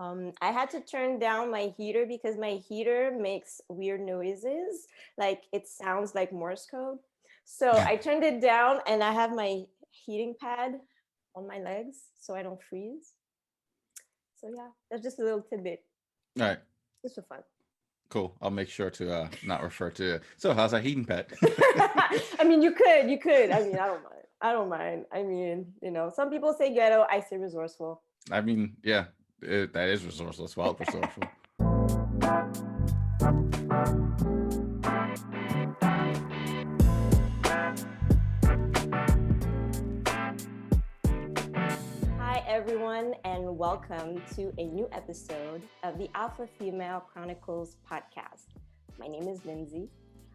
I had to turn down my heater because my heater makes weird noises. Like it sounds like Morse code. So I turned it down and I have my heating pad on my legs so I don't freeze. So yeah, that's just a little tidbit. All right, Just for fun. cool. I'll make sure to not refer to it. So, how's that heating pad? I mean, you could. I mean, I don't mind. I don't mind. I mean, some people say ghetto. I say resourceful. I mean, yeah, that is resourceful. Wild resourceful. Hi, everyone, and welcome to a new episode of the Alpha Female Chronicles podcast. My name is Lindsay.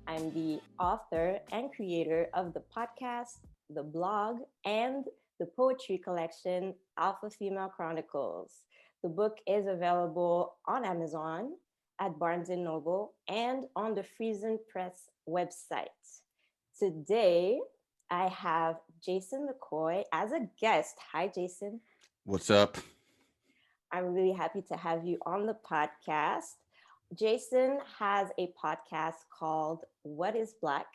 I'm the author and creator of the podcast, the blog, and the poetry collection, Alpha Female Chronicles. The book is available on Amazon, at Barnes& and Noble, and on the Friesen Press website. Today, I have Jason McKoy as a guest. Hi, Jason. What's up? I'm really happy to have you on the podcast. Jason has a podcast called What is Black?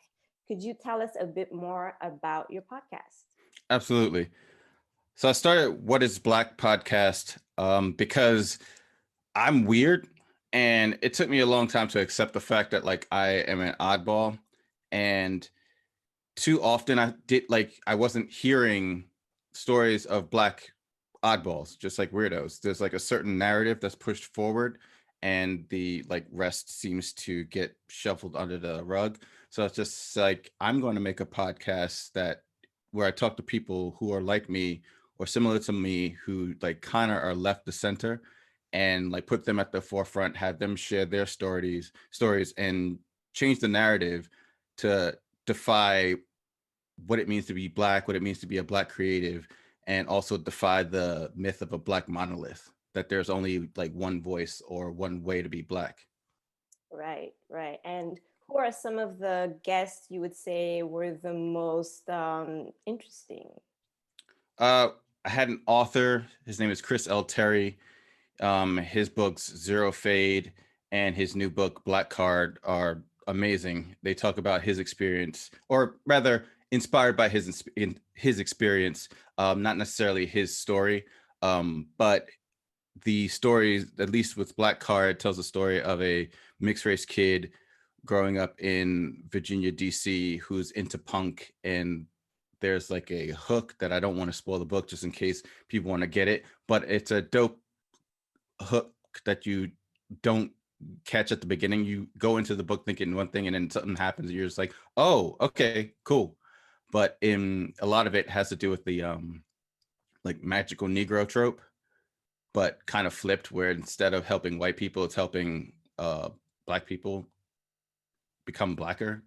Could you tell us a bit more about your podcast? Absolutely. So I started What is Black podcast because I'm weird, and it took me a long time to accept the fact that like I am an oddball, and too often I wasn't hearing stories of Black oddballs, just like weirdos. There's like a certain narrative that's pushed forward, and the like rest seems to get shuffled under the rug. So it's just like I'm going to make a podcast that where I talk to people who are like me or similar to me, who like kind of are left the center, and like put them at the forefront, have them share their stories and change the narrative to defy what it means to be Black, what it means to be a Black creative, and also defy the myth of a Black monolith, that there's only like one voice or one way to be Black. Right, right. And who are some of the guests you would say were the most interesting? Uh, I had an author. His name is Chris L. Terry. His books Zero Fade and his new book Black Card are amazing. They talk about his experience, or rather, inspired by his experience, not necessarily his story, but the stories, at least with Black Card, tells the story of a mixed race kid growing up in Virginia, DC, who's into punk. And there's like a hook that I don't want to spoil the book just in case people want to get it, but it's a dope hook that you don't catch at the beginning. You go into the book thinking one thing, and then something happens, and you're just like, oh, okay, cool. But in a lot of it has to do with the like magical Negro trope, but kind of flipped, where instead of helping white people, it's helping Black people become Blacker.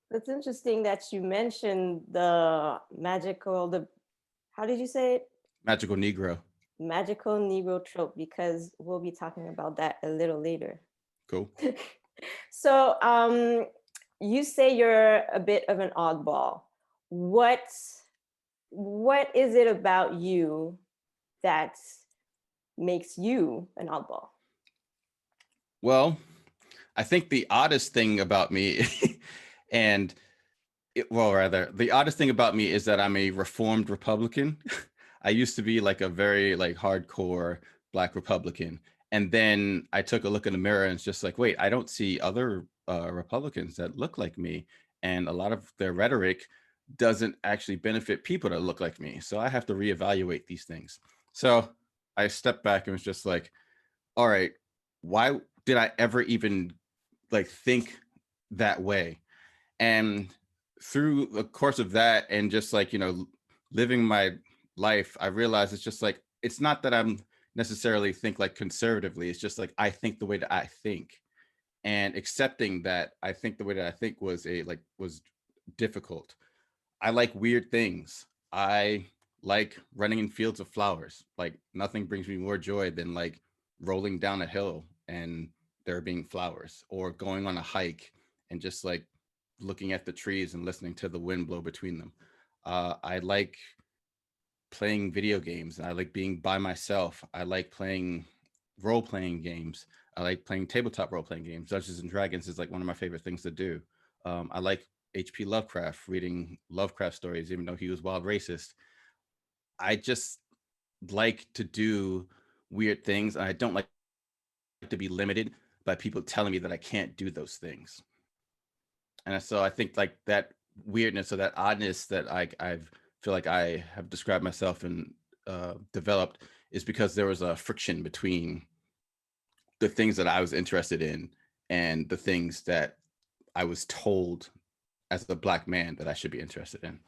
That's interesting that you mentioned the how did you say it? Magical Negro. Magical Negro trope, because we'll be talking about that a little later. Cool. So, you say you're a bit of an oddball. What what is it about you that makes you an oddball? Well, I think the oddest thing about me, and rather, the oddest thing about me is that I'm a reformed Republican. I used to be like a very like hardcore Black Republican, and then I took a look in the mirror and it's just like, wait, I don't see other Republicans that look like me, and a lot of their rhetoric doesn't actually benefit people that look like me. So I have to reevaluate these things. So I stepped back and was just like, all right, why did I ever even like think that way? And through the course of that, and just like, living my life, I realized it's just like, it's not that I'm necessarily think like conservatively. It's just like, I think the way that I think, and accepting that I think the way that I think was difficult. I like weird things. I like running in fields of flowers. Like nothing brings me more joy than like rolling down a hill and there being flowers, or going on a hike and just like looking at the trees and listening to the wind blow between them. I like playing video games. I like being by myself. I like playing role playing games. I like playing tabletop role playing games. Dungeons and Dragons is like one of my favorite things to do. I like H.P. Lovecraft, reading Lovecraft stories, even though he was wild racist. I just like to do weird things. I don't like to be limited by people telling me that I can't do those things. And so I think like that weirdness or that oddness that I've feel like I have described myself and developed is because there was a friction between the things that I was interested in and the things that I was told as a black man that I should be interested in.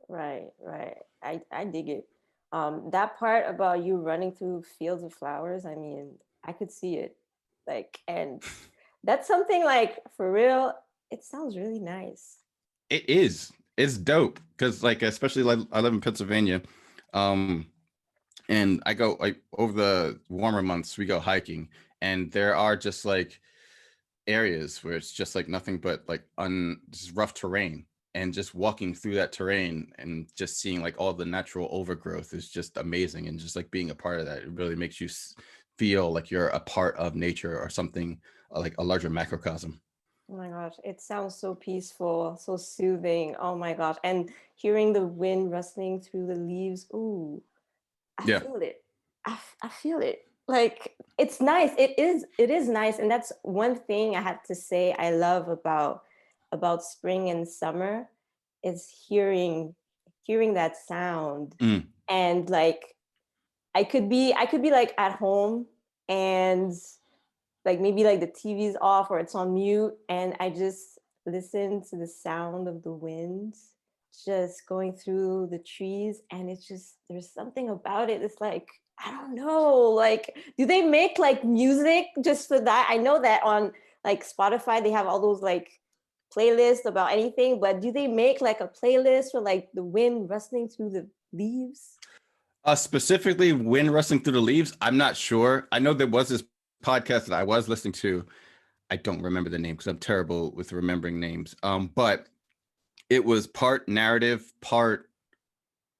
Right, right. I dig it. That part about you running through fields of flowers, I mean, I could see it. Like, and that's something like for real, it sounds really nice. It is. It's dope because like especially like I live in Pennsylvania, um, and I go like over the warmer months we go hiking, and there are just like areas where it's just like nothing but like just rough terrain, and just walking through that terrain and just seeing like all the natural overgrowth is just amazing, and just like being a part of that, it really makes you feel like you're a part of nature or something like a larger macrocosm. Oh my gosh, it sounds so peaceful, so soothing. Oh my gosh. And hearing the wind rustling through the leaves, ooh, I Yeah. feel it. I feel it. Like it's nice. It is nice. And that's one thing I have to say I love about spring and summer is hearing that sound. Mm. And like I could be like at home and like maybe like the TV's off or it's on mute and I just listen to the sound of the wind just going through the trees and it's just there's something about it. It's like I don't know, like do they make like music just for that? I know that on like Spotify they have all those like playlists about anything, but do they make like a playlist for like the wind rustling through the leaves? Specifically, wind rustling through the leaves. I'm not sure. I know there was this podcast that I was listening to. I don't remember the name because I'm terrible with remembering names. But it was part narrative, part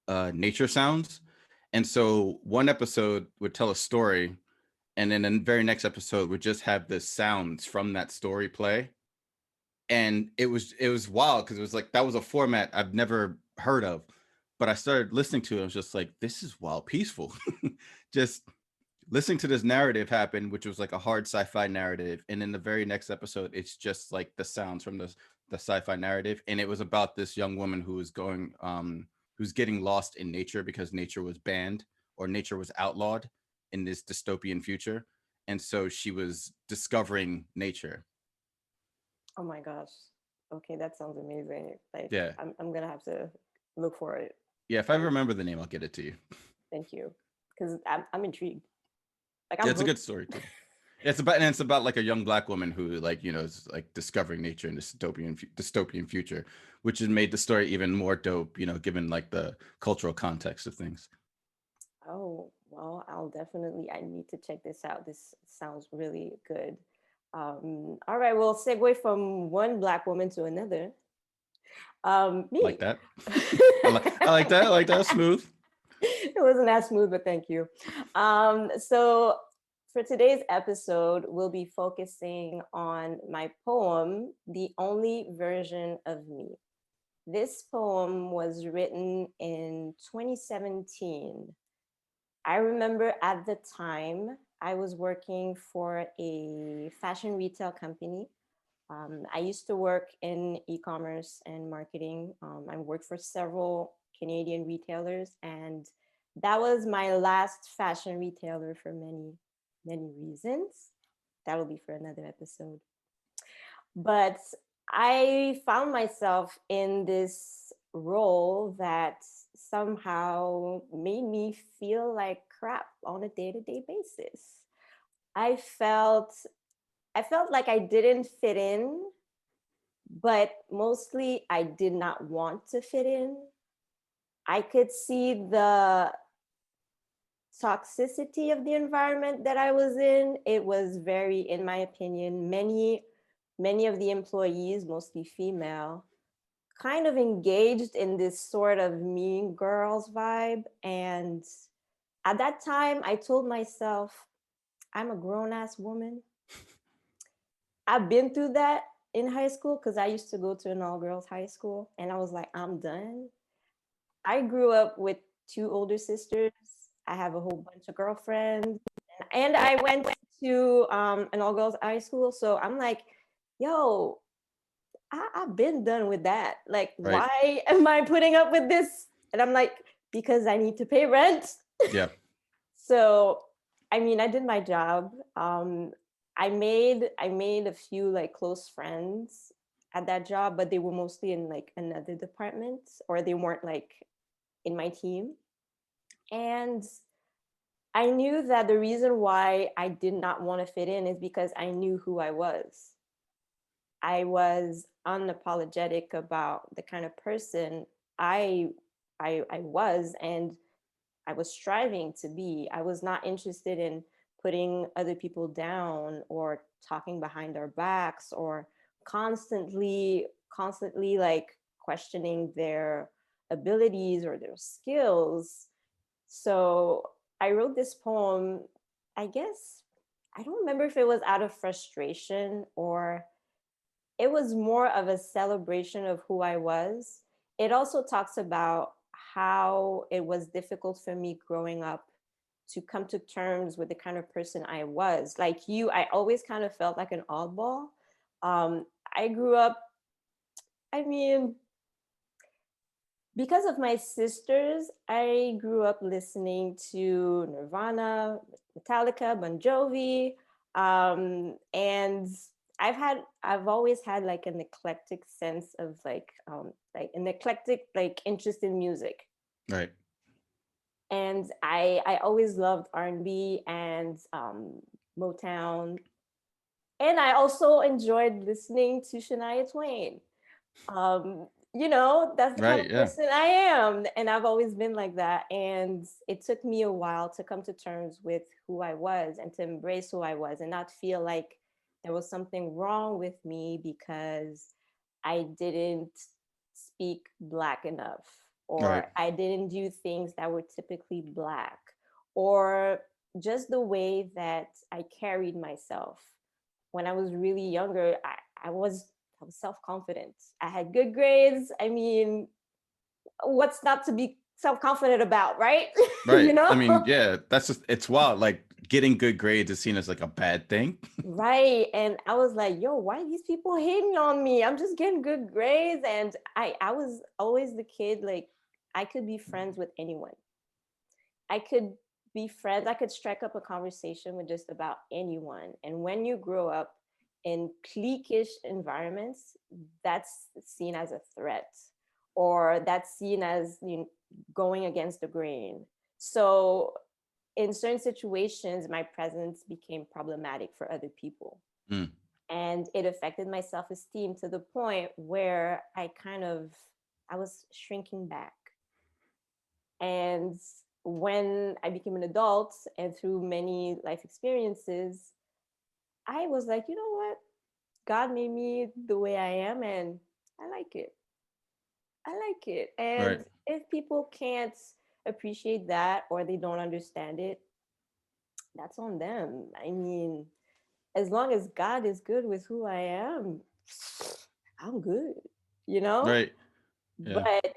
nature sounds. And so one episode would tell a story, and then the very next episode would just have the sounds from that story play. And it was wild because it was like that was a format I've never heard of. But I started listening to it. I was just like, this is wild peaceful. Just listening to this narrative happen, which was like a hard sci-fi narrative, and in the very next episode, it's just like the sounds from the sci-fi narrative, and it was about this young woman who was going, who's getting lost in nature because nature was banned or nature was outlawed in this dystopian future, and so she was discovering nature. Oh my gosh. Okay, that sounds amazing. Like Yeah, I'm gonna have to look for it. yeah. If I Um, remember the name, I'll get it to you. thank you. Because I'm intrigued. Like Yeah, I'm it's a good hooked. story too. It's about like a young black woman who like is like discovering nature in this dystopian future, which has made the story even more dope. Given like the cultural context of things. Oh, well, I need to check this out. This sounds really good. All right, we'll segue from one black woman to another. Like Me. that. I like that. I like that. Smooth. It wasn't as smooth, but thank you. So for today's episode, we'll be focusing on my poem, The Only Version of Me. This poem was written in 2017. I remember at the time I was working for a fashion retail company. I used to work in e-commerce and marketing. I worked for several Canadian retailers, and that was my last fashion retailer for many, many reasons. That'll be for another episode. But I found myself in this role that somehow made me feel like crap on a day-to-day basis. I felt I felt like I didn't fit in, but mostly I did not want to fit in. I could see the toxicity of the environment that I was in. It was very, in my opinion, many of the employees, mostly female, kind of engaged in this sort of mean girls vibe. And at that time, I told myself, I'm a grown ass woman. I've been through that in high school because I used to go to an all girls high school, and I was like, I'm done. I grew up with two older sisters. I have a whole bunch of girlfriends, and I went to an all girls high school. So I'm like, yo, I've been done with that. Like, Right. why am I putting up with this? And I'm like, because I need to pay rent. Yeah. So, I mean, I did my job. I made a few like close friends at that job, but they were mostly in like another department, or they weren't like in my team. And I knew that the reason why I did not want to fit in is because I knew who I was. I was unapologetic about the kind of person I I was, and I was striving to be. I was not interested in putting other people down or talking behind their backs or constantly like questioning their abilities or their skills. So I wrote this poem, I guess, I don't remember if it was out of frustration or it was more of a celebration of who I was. It also talks about how it was difficult for me growing up to come to terms with the kind of person I was. Like you, I always kind of felt like an oddball. I grew up, I mean, because of my sisters, I grew up listening to Nirvana, Metallica, Bon Jovi, and I've always had like an eclectic sense of like an eclectic like interest in music, Right. and I always loved R&B and Motown, and I also enjoyed listening to Shania Twain. That's the kind Right. of Yeah. person I am. And I've always been like that. And it took me a while to come to terms with who I was and to embrace who I was and not feel like there was something wrong with me because I didn't speak Black enough, Right. or I didn't do things that were typically Black, or just the way that I carried myself. When I was really younger, I was self-confident. I had good grades. I mean, what's not to be self-confident about, right? you Right. I know? mean, yeah, that's just, it's wild. Like getting good grades is seen as like a bad thing. Right. And I was like, yo, why are these people hating on me? I'm just getting good grades. And I was always the kid, like I could be friends with anyone. I could be friends. I could strike up a conversation with just about anyone. And when you grow up in cliquish environments, that's seen as a threat, or that's seen as going against the grain. So in certain situations, my presence became problematic for other people. Mm. And it affected my self-esteem to the point where I was shrinking back. And when I became an adult and through many life experiences, I was like, you know what? God made me the way I am, and I like it. I like it. Right. And if people can't appreciate that or they don't understand it, that's on them. I mean, as long as God is good with who I am, I'm good, you know? Right. Yeah. But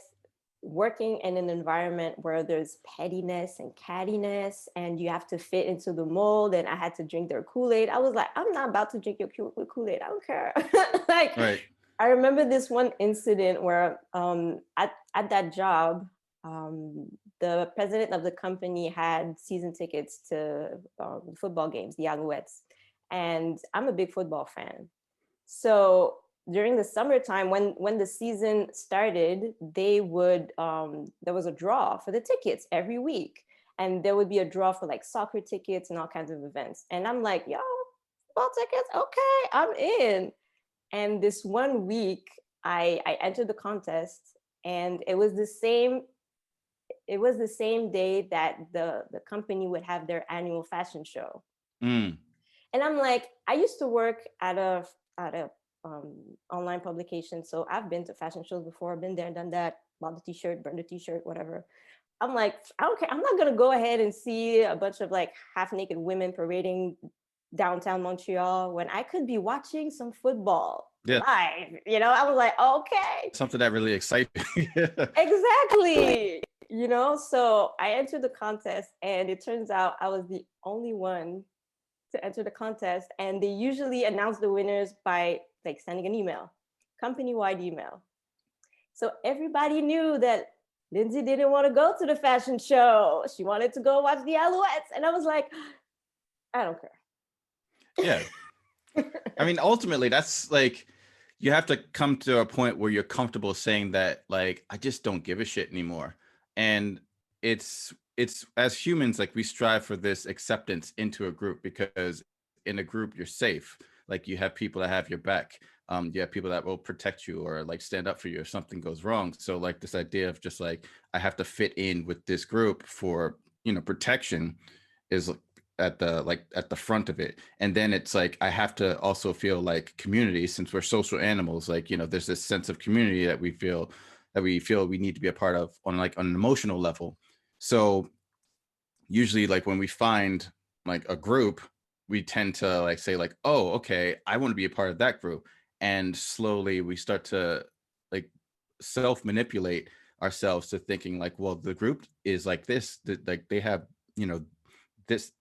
working in an environment where there's pettiness and cattiness and you have to fit into the mold, and I had to drink their Kool-Aid, I was like, I'm not about to drink your Kool-Aid. I don't care. like Right. I remember this one incident where at that job, the president of the company had season tickets to football games, the Alouettes, and I'm a big football fan. So during the summertime, when the season started, they would there was a draw for the tickets every week, and there would be a draw for like soccer tickets and all kinds of events. And I'm like, yo, football tickets, okay, I'm in. And this one week, I entered the contest, and it was the same day that the company would have their annual fashion show. Mm. And I'm like, I used to work at a online publications. So I've been to fashion shows before, been there, done that, bought the t-shirt, burned the t-shirt, whatever. I'm like, I don't care. I'm not gonna go ahead and see a bunch of like half naked women parading downtown Montreal when I could be watching some football Yeah, live. I was like, okay, something that really excites me. exactly. So I entered the contest, and it turns out I was the only one to enter the contest. And they usually announce the winners by like sending an email, company-wide email. So everybody knew that Lindsay didn't want to go to the fashion show. She wanted to go watch the Alouettes. And I was like, I don't care. Yeah. I mean, ultimately, that's like, you have to come to a point where you're comfortable saying that, like, I just don't give a shit anymore. And it's as humans, like, we strive for this acceptance into a group, because in a group you're safe. Like, you have people that have your back. You have people that will protect you or like stand up for you if something goes wrong. So like this idea of just like, I have to fit in with this group for, protection is at the front of it. And then it's like, I have to also feel like community, since we're social animals. Like, there's this sense of community that we feel we need to be a part of on like on an emotional level. So usually, like, when we find like a group, we tend to like say like, oh, okay, I want to be a part of that group. And slowly we start to like self manipulate ourselves to thinking like, well, the group is like this, that like they have, this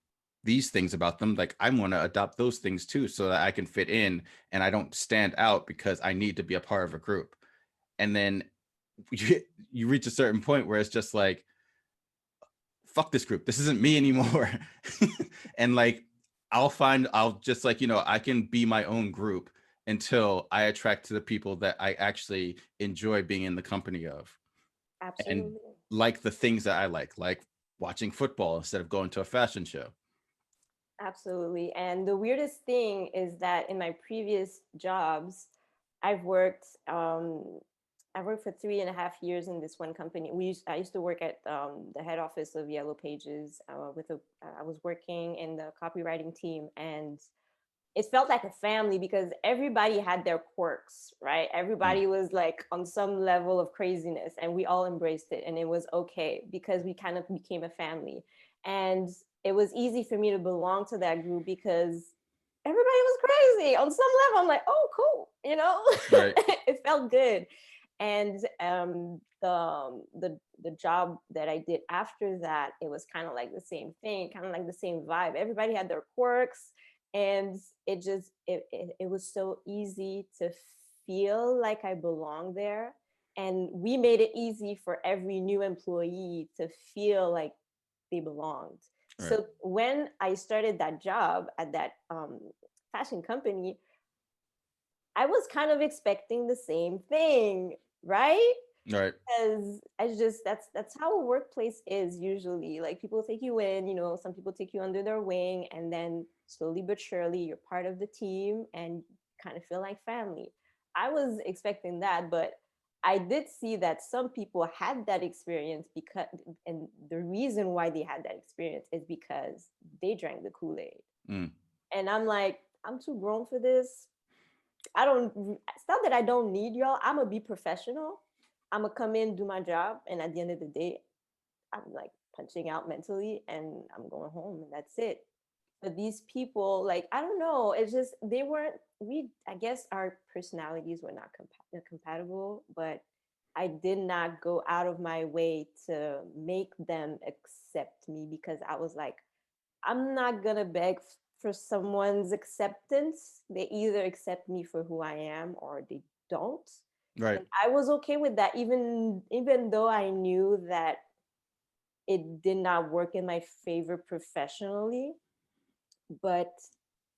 these things about them, like I want to adopt those things too, so that I can fit in and I don't stand out because I need to be a part of a group. And then you reach a certain point where it's just like, fuck this group, this isn't me anymore. And like, I'll just like, I can be my own group until I attract to the people that I actually enjoy being in the company of, and Absolutely. like the things that I like watching football instead of going to a fashion show. Absolutely. And the weirdest thing is that in my previous jobs, I've worked I worked for 3.5 years in this one company. I used to work at the head office of Yellow Pages. I was working in the copywriting team, and it felt like a family because everybody had their quirks, right? Mm. Everybody was like on some level of craziness, and we all embraced it, and it was okay because we kind of became a family. And it was easy for me to belong to that group because everybody was crazy on some level. I'm like, oh, cool, Right. it felt good. And the job that I did after that, it was kind of like the same thing, kind of like the same vibe. Everybody had their quirks, and it was so easy to feel like I belong there. And we made it easy for every new employee to feel like they belonged. Right. So when I started that job at that fashion company, I was kind of expecting the same thing, right? Right. Because I just that's how a workplace is usually. Like, people take you in, some people take you under their wing, and then slowly but surely you're part of the team and kind of feel like family. I was expecting that, but I did see that some people had that experience because, and the reason why they had that experience is because they drank the Kool-Aid. Mm. And I'm like, I'm too grown for this. It's not that I don't need y'all. I'm gonna be professional. I'm gonna come in, do my job, and at the end of the day, I'm like punching out mentally, and I'm going home, and that's it. But these people, like, I don't know, it's just they weren't. I guess our personalities were not compatible, but I did not go out of my way to make them accept me because I was like, I'm not gonna beg for someone's acceptance. They either accept me for who I am or they don't. Right. And I was okay with that, even though I knew that it did not work in my favor professionally. But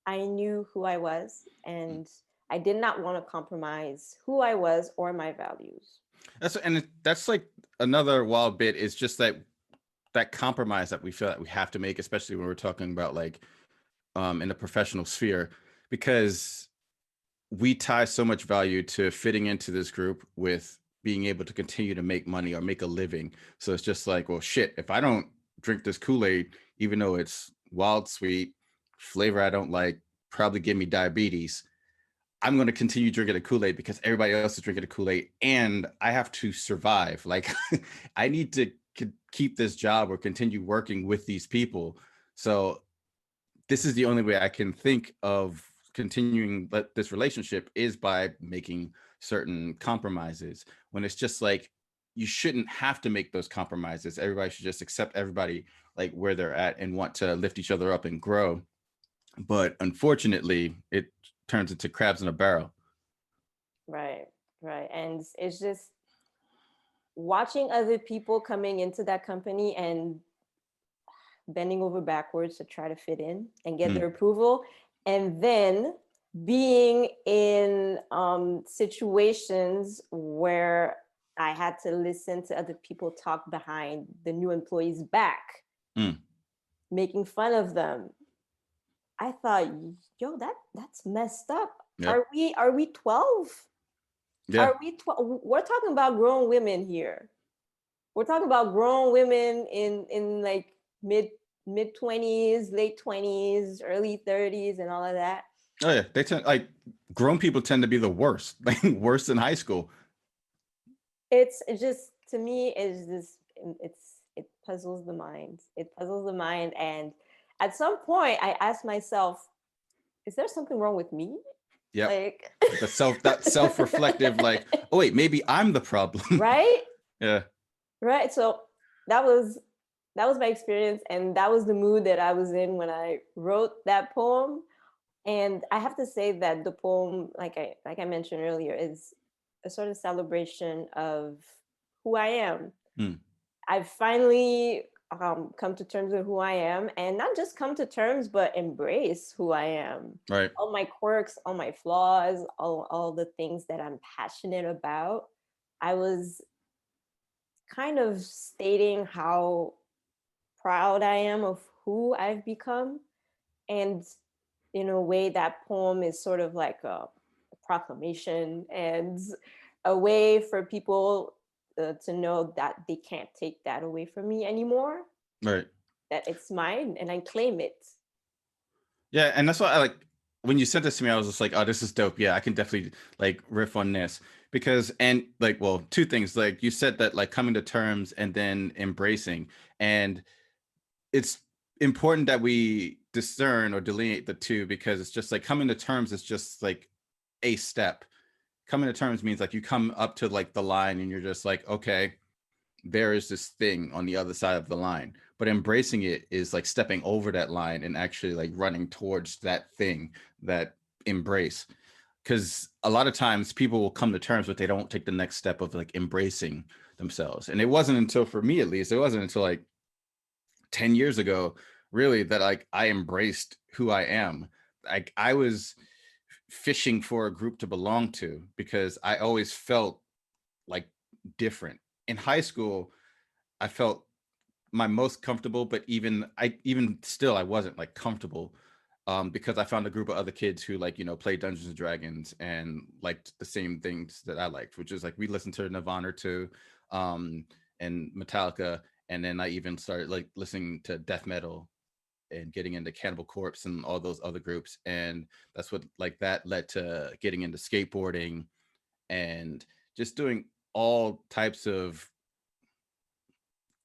I knew who I was, and I did not want to compromise who I was or my values. That's like another wild bit, is just that compromise that we feel that we have to make, especially when we're talking about like in the professional sphere, because we tie so much value to fitting into this group with being able to continue to make money or make a living. So it's just like, well, shit, if I don't drink this Kool-Aid, even though it's wild sweet, flavor I don't like, probably give me diabetes, I'm going to continue drinking the Kool-Aid because everybody else is drinking the Kool-Aid and I have to survive. Like I need to keep this job or continue working with these people. So this is the only way I can think of continuing this relationship is by making certain compromises. When it's just like you shouldn't have to make those compromises. Everybody should just accept everybody like where they're at and want to lift each other up and grow. But unfortunately, it turns into crabs in a barrel. Right, right. And it's just watching other people coming into that company and bending over backwards to try to fit in and get their approval, and then being in situations where I had to listen to other people talk behind the new employees' back, making fun of them. I thought, yo, that's messed up. Yep. Are we 12? Yeah. Are we 12? We're talking about grown women here. We're talking about grown women in like mid 20s, late 20s, early 30s, and all of that. Oh yeah, they tend like grown people tend to be the worst, like worse than high school. It's just to me is this it puzzles the mind. It puzzles the mind, and at some point, I asked myself, is there something wrong with me? Yep. Like that self-reflective, like, oh wait, maybe I'm the problem. right? Yeah. Right. So that was my experience, and that was the mood that I was in when I wrote that poem. And I have to say that the poem, like I mentioned earlier, is a sort of celebration of who I am. I've finally come to terms with who I am, and not just come to terms, but embrace who I am. Right. All my quirks, all my flaws, all the things that I'm passionate about. I was kind of stating how proud I am of who I've become. And in a way, that poem is sort of like a proclamation and a way for people to know that they can't take that away from me anymore, Right. that it's mine and I claim it. Yeah, and that's why I like when you sent this to me, I was just like, oh, this is dope. Yeah, I can definitely like riff on this because and like, well, two things. Like you said that like coming to terms and then embracing, and it's important that we discern or delineate the two because it's just like coming to terms is just like a step. Coming to terms means like you come up to like the line and you're just like, okay, there is this thing on the other side of the line. But embracing it is like stepping over that line and actually like running towards that thing, that embrace. Because a lot of times people will come to terms, but they don't take the next step of like embracing themselves. And it wasn't until, for me at least, it wasn't until like 10 years ago, really, that like I embraced who I am. Like I was fishing for a group to belong to because I always felt like different. In high school, I felt my most comfortable, but even still I wasn't like comfortable because I found a group of other kids who like, you know, played Dungeons and Dragons and liked the same things that I liked, which is like we listened to Nirvana too, and Metallica, and then I even started like listening to death metal and getting into Cannibal Corpse and all those other groups, and that's what like that led to getting into skateboarding and just doing all types of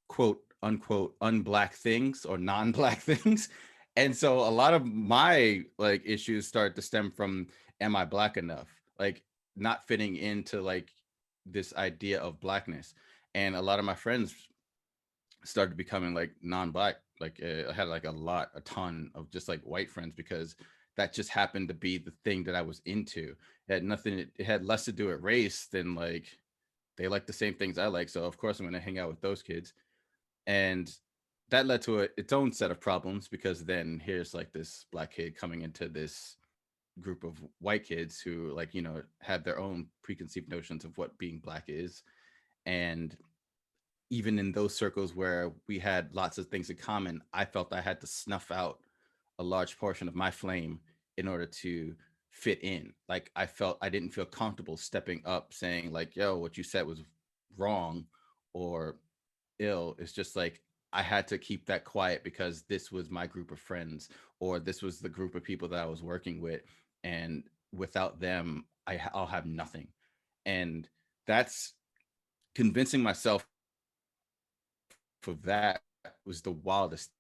quote unquote unblack things or non-black things. And so a lot of my like issues start to stem from, am I black enough, like not fitting into like this idea of blackness. And a lot of my friends started becoming like non-black. Like I had like a ton of just like white friends because that just happened to be the thing that I was into. It had nothing, it had less to do with race than like they like the same things I like, so of course I'm going to hang out with those kids. And that led to its own set of problems because then here's like this black kid coming into this group of white kids who like, you know, have their own preconceived notions of what being black is. And even in those circles where we had lots of things in common, I felt I had to snuff out a large portion of my flame in order to fit in. Like I felt I didn't feel comfortable stepping up saying like, yo, what you said was wrong or ill. It's just like I had to keep that quiet because this was my group of friends or this was the group of people that I was working with. And without them, I'll have nothing. And that's convincing myself of that was the wildest,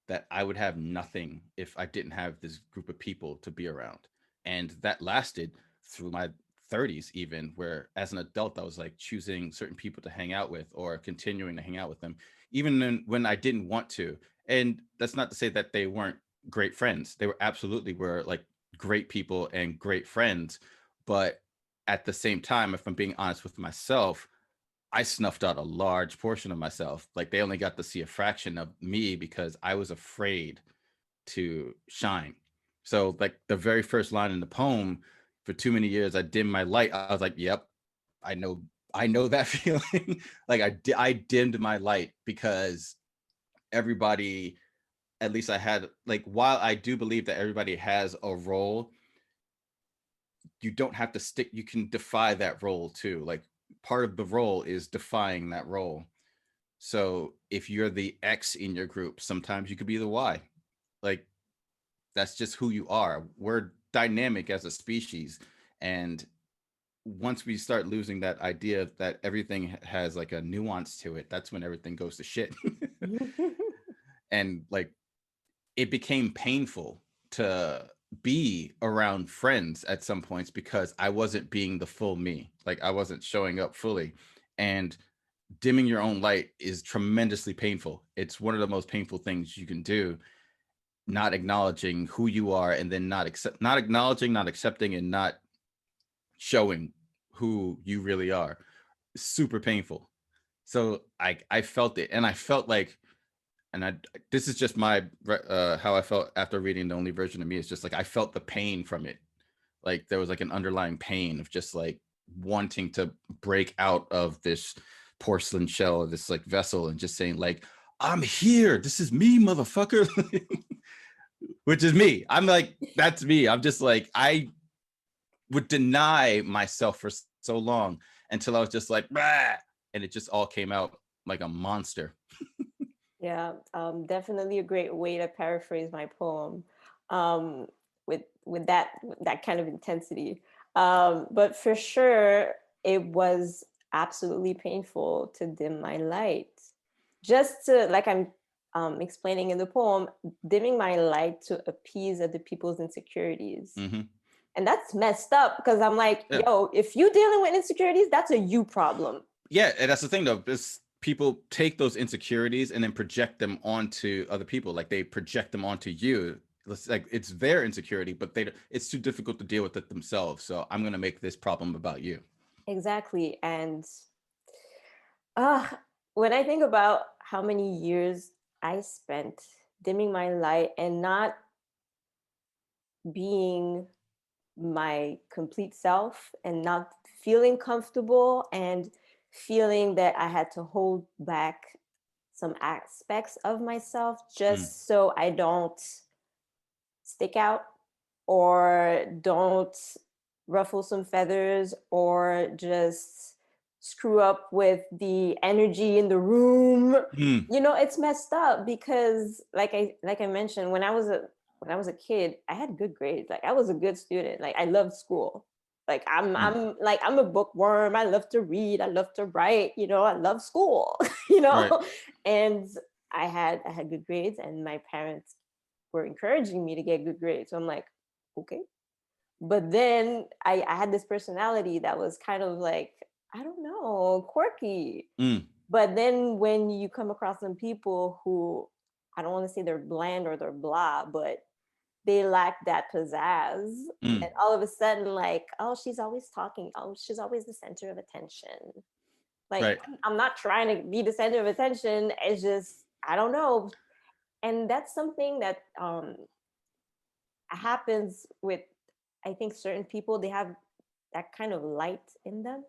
that I would have nothing if I didn't have this group of people to be around. And that lasted through my 30s, even, where as an adult, I was like choosing certain people to hang out with or continuing to hang out with them, even when I didn't want to. And that's not to say that they weren't great friends. They were absolutely were like great people and great friends. But at the same time, if I'm being honest with myself, I snuffed out a large portion of myself. Like they only got to see a fraction of me because I was afraid to shine. So like the very first line in the poem, for too many years I dimmed my light. I was like, yep, I know that feeling. Like I dimmed my light because everybody, at least I had, like, while I do believe that everybody has a role, you don't have to stick, you can defy that role too. Like part of the role is defying that role. So if you're the X in your group, sometimes you could be the Y. Like that's just who you are. We're dynamic as a species. And once we start losing that idea that everything has like a nuance to it, that's when everything goes to shit. And like it became painful to be around friends at some points because I wasn't being the full me. Like I wasn't showing up fully. And dimming your own light is tremendously painful. It's one of the most painful things you can do. Not acknowledging who you are, and then not acknowledging, not accepting, and not showing who you really are. Super painful. So I felt it, and I felt like, and I this is just my how I felt after reading The Only Version of Me. It's just like I felt the pain from it. Like there was like an underlying pain of just like wanting to break out of this porcelain shell of this like vessel and just saying like, I'm here, this is me, motherfucker. Which is me. I'm like, that's me. I'm just like, I would deny myself for so long until I was just like, bah! And it just all came out like a monster. Yeah, definitely a great way to paraphrase my poem, um, with that kind of intensity. But for sure, it was absolutely painful to dim my light. Just to, like I'm explaining in the poem, dimming my light to appease other people's insecurities. Mm-hmm. And that's messed up because I'm like, Yeah. yo, if you dealing with insecurities, that's a you problem. Yeah. And that's the thing though, is people take those insecurities and then project them onto other people. Like they project them onto you. It's like it's their insecurity, but it's too difficult to deal with it themselves. So I'm going to make this problem about you. Exactly. And uh, when I think about how many years I spent dimming my light and not being my complete self and not feeling comfortable and feeling that I had to hold back some aspects of myself Mm, just so I don't stick out or don't ruffle some feathers or just screw up with the energy in the room. mm, You know, it's messed up because like I mentioned, when I was a kid, I had good grades. Like I was a good student. Like I loved school. Like mm. I'm a bookworm. I love to read. I love to write. You know, I love school. You know, Right. and I had good grades, and my parents were encouraging me to get good grades. So I'm like, okay. But then I had this personality that was kind of like, I don't know, quirky. Mm, But then when you come across some people who, I don't want to say they're bland or they're blah, but they lack that pizzazz. mm. And all of a sudden, like, oh, she's always talking. Oh, she's always the center of attention. Like, Right. I'm not trying to be the center of attention. It's just, I don't know. And that's something that happens with, I think, certain people. They have that kind of light in them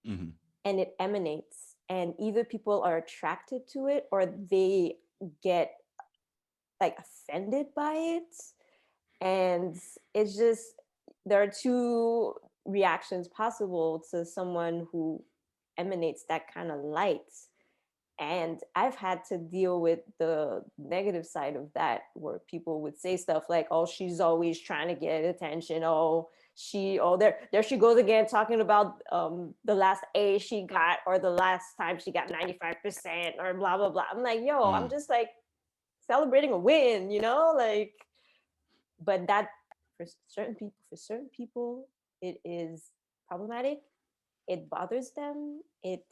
Mm-hmm. and it emanates, and either people are attracted to it or they get like offended by it. And it's just, there are two reactions possible to someone who emanates that kind of light. And I've had to deal with the negative side of that, where people would say stuff like, oh, she's always trying to get attention. Oh, there she goes again talking about the last A she got, or the last time she got 95%, or blah blah blah. I'm like, yo, I'm Mm, just like celebrating a win, like. But that, for certain people, it is problematic. It bothers them. It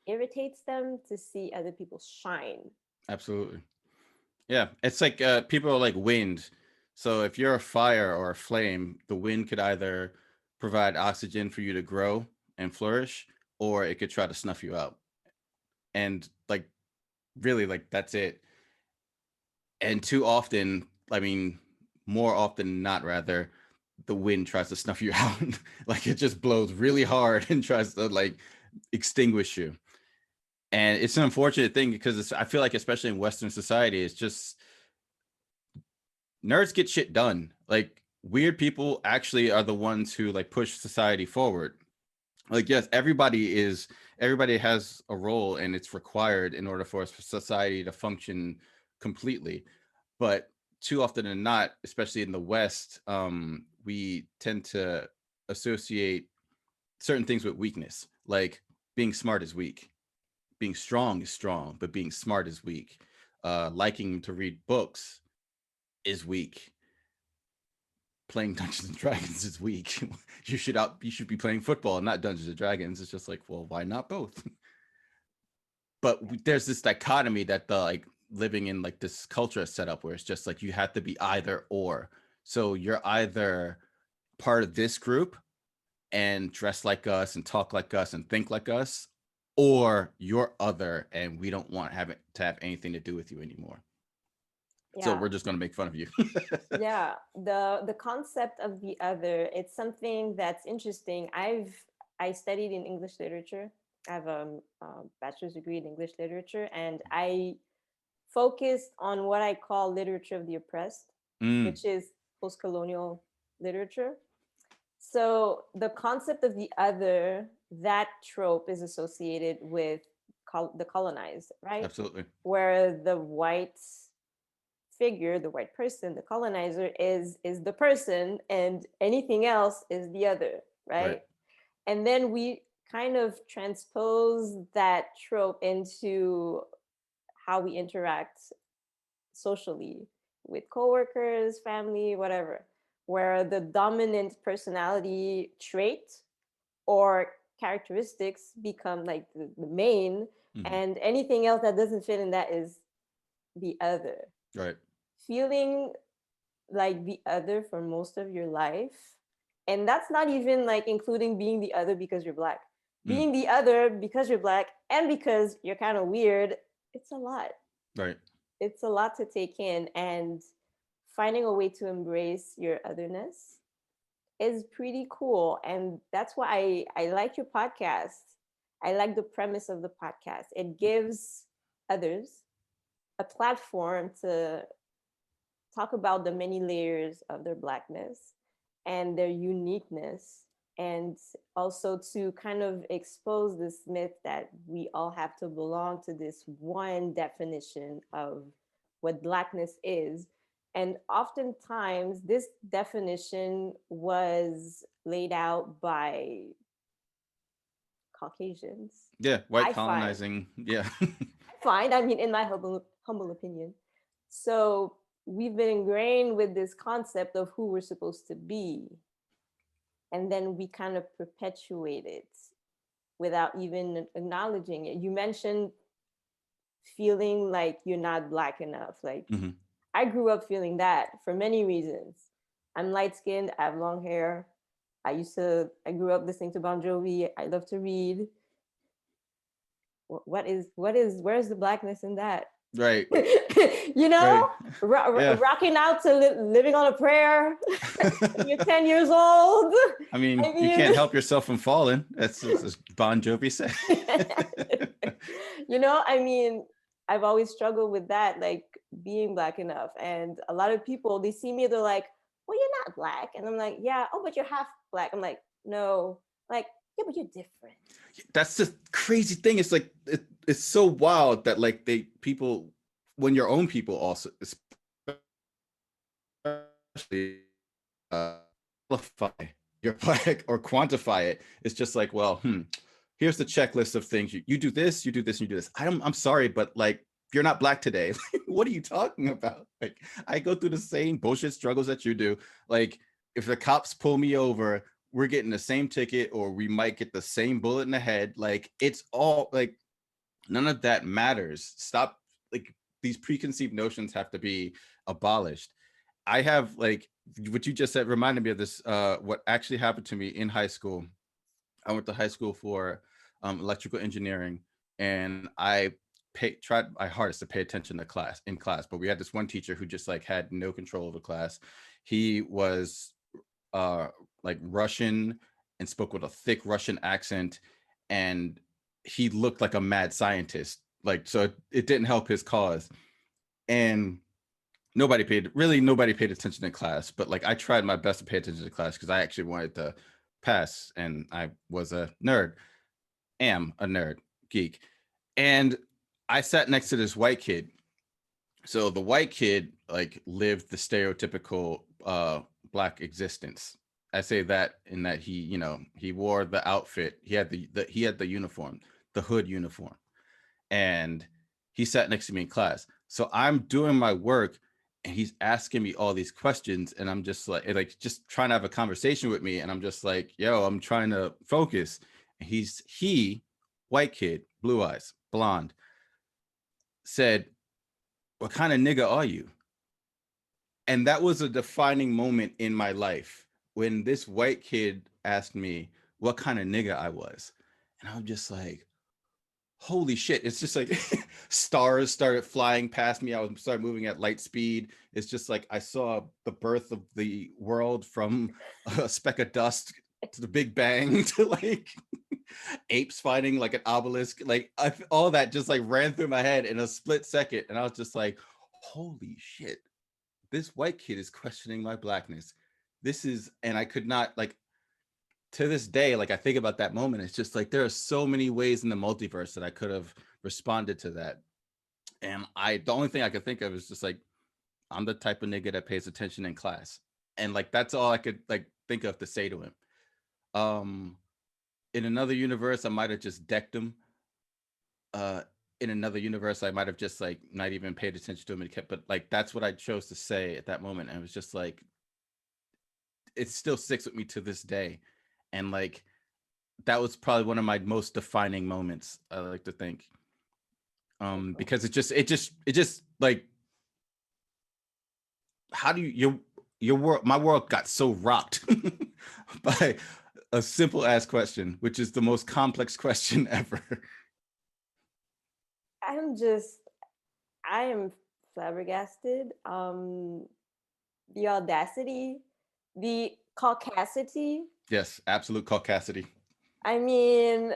irritates them to see other people shine. absolutely. Yeah, it's like people are like wind. So if you're a fire or a flame, the wind could either provide oxygen for you to grow and flourish, or it could try to snuff you out. And like really, like that's it. And too often, I mean, more often than not, rather, the wind tries to snuff you out. Like it just blows really hard and tries to like extinguish you. And it's an unfortunate thing because I feel like, especially in Western society, it's just nerds get shit done. Like weird people actually are the ones who like push society forward. Like yes, everybody has a role and it's required in order for society to function completely. But too often than not, especially in the West, we tend to associate certain things with weakness. Like being smart is weak, being strong is strong, but being smart is weak. Liking to read books is weak. Playing Dungeons and Dragons is weak. You should be playing football and not Dungeons and Dragons. It's just like, well, why not both? But there's this dichotomy that the like living in like this culture set up where it's just like you have to be either or. So you're either part of this group and dress like us and talk like us and think like us, or you're other and we don't want to have anything to do with you anymore. So Yeah. we're just going to make fun of you. Yeah, the concept of the other, it's something that's interesting. I studied in English literature. I have a bachelor's degree in English literature, and I focused on what I call literature of the oppressed, Mm, which is post-colonial literature. So the concept of the other, that trope is associated with the colonized, right? absolutely. Where the white figure, the white person, the colonizer is the person, and anything else is the other, Right. right? And then we kind of transpose that trope into how we interact socially with coworkers, family, whatever, where the dominant personality trait or characteristics become like the main, Mm-hmm. and anything else that doesn't fit in that is the other. Right. Feeling like the other for most of your life, and that's not even like including being the other because you're black, Mm, being the other because you're black and because you're kind of weird, it's a lot. right. It's a lot to take in, and finding a way to embrace your otherness is pretty cool. And that's why I like your podcast. I like the premise of the podcast. It gives others a platform to talk about the many layers of their blackness and their uniqueness, and also to kind of expose this myth that we all have to belong to this one definition of what blackness is. And oftentimes this definition was laid out by Caucasians. Yeah. White i find colonizing. Yeah. I mean, in my humble opinion. So we've been ingrained with this concept of who we're supposed to be. And then we kind of perpetuate it without even acknowledging it. You mentioned feeling like you're not black enough. Like, Mm-hmm. I grew up feeling that for many reasons. I'm light skinned, I have long hair. I grew up listening to Bon Jovi. I love to read. Where's the blackness in that? Right. you know, Right. Yeah. rocking out to living on a prayer. You're 10 years old. I mean, I you mean, can't help yourself from falling. That's as Bon Jovi said. I mean, I've always struggled with that, like being black enough. And a lot of people, they see me, they're like, well, you're not black. And I'm like, yeah, oh, but you're half black. I'm like, no, like, yeah, but you're different. That's the crazy thing. It's like it's so wild that like people when your own people also especially qualify you're black or quantify it. It's just like, well, here's the checklist of things. You do this, you do this, you do this. I'm sorry, but like, you're not black today. What are you talking about? Like, I go through the same bullshit struggles that you do. Like, if the cops pull me over, we're getting the same ticket, or we might get the same bullet in the head. Like, it's all like, none of that matters. Stop. Like, these preconceived notions have to be abolished. I have, like, what you just said reminded me of this, what actually happened to me in high school. I went to high school for electrical engineering, and I tried my hardest to pay attention to class in class. But we had this one teacher who just like had no control of the class. He was uh, like Russian and spoke with a thick Russian accent, and he looked like a mad scientist. Like, so it didn't help his cause, and nobody paid attention in class. But like, I tried my best to pay attention to class because I actually wanted to pass, and I was a nerd, am a nerd geek. And I sat next to this white kid. So the white kid like lived the stereotypical black existence. I say that in that he, he wore the outfit. He had the uniform, the hood uniform. And he sat next to me in class. So I'm doing my work, and he's asking me all these questions, and I'm just like just trying to have a conversation with me, and I'm just like, yo, I'm trying to focus. And white kid, blue eyes, blonde, said, "What kind of nigga are you?" And that was a defining moment in my life, when this white kid asked me what kind of nigga I was. And I'm just like, holy shit. It's just like stars started flying past me. I started moving at light speed. It's just like I saw the birth of the world, from a speck of dust to the Big Bang to like apes fighting like an obelisk. Like, all that just like ran through my head in a split second. And I was just like, holy shit, this white kid is questioning my blackness. And I could not, like, to this day, like, I think about that moment. It's just like, there are so many ways in the multiverse that I could have responded to that. And the only thing I could think of is just like, I'm the type of nigga that pays attention in class. And like, that's all I could like think of to say to him. Um, in another universe, I might have just decked him. Uh, in another universe, I might have just like not even paid attention to him and kept, but like, that's what I chose to say at that moment. And it was just like, it still sticks with me to this day. And like, that was probably one of my most defining moments, I like to think. Because it just like, how do your world, my world got so rocked by a simple ass question, which is the most complex question ever. I'm just, I am flabbergasted. The audacity, the caucasity. Yes, absolute caucasity. I mean,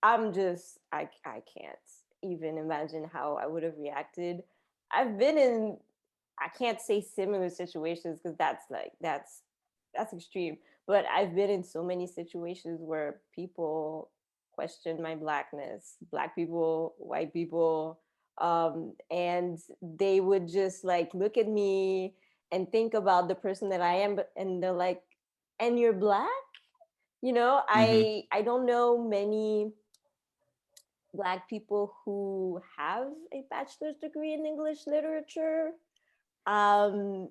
I can't even imagine how I would have reacted. I've been in, I can't say similar situations because that's extreme. But I've been in so many situations where people question my blackness, black people, white people, and they would just like look at me and think about the person that I am, and they're like, "And you're black?" Mm-hmm. I don't know many black people who have a bachelor's degree in English literature. And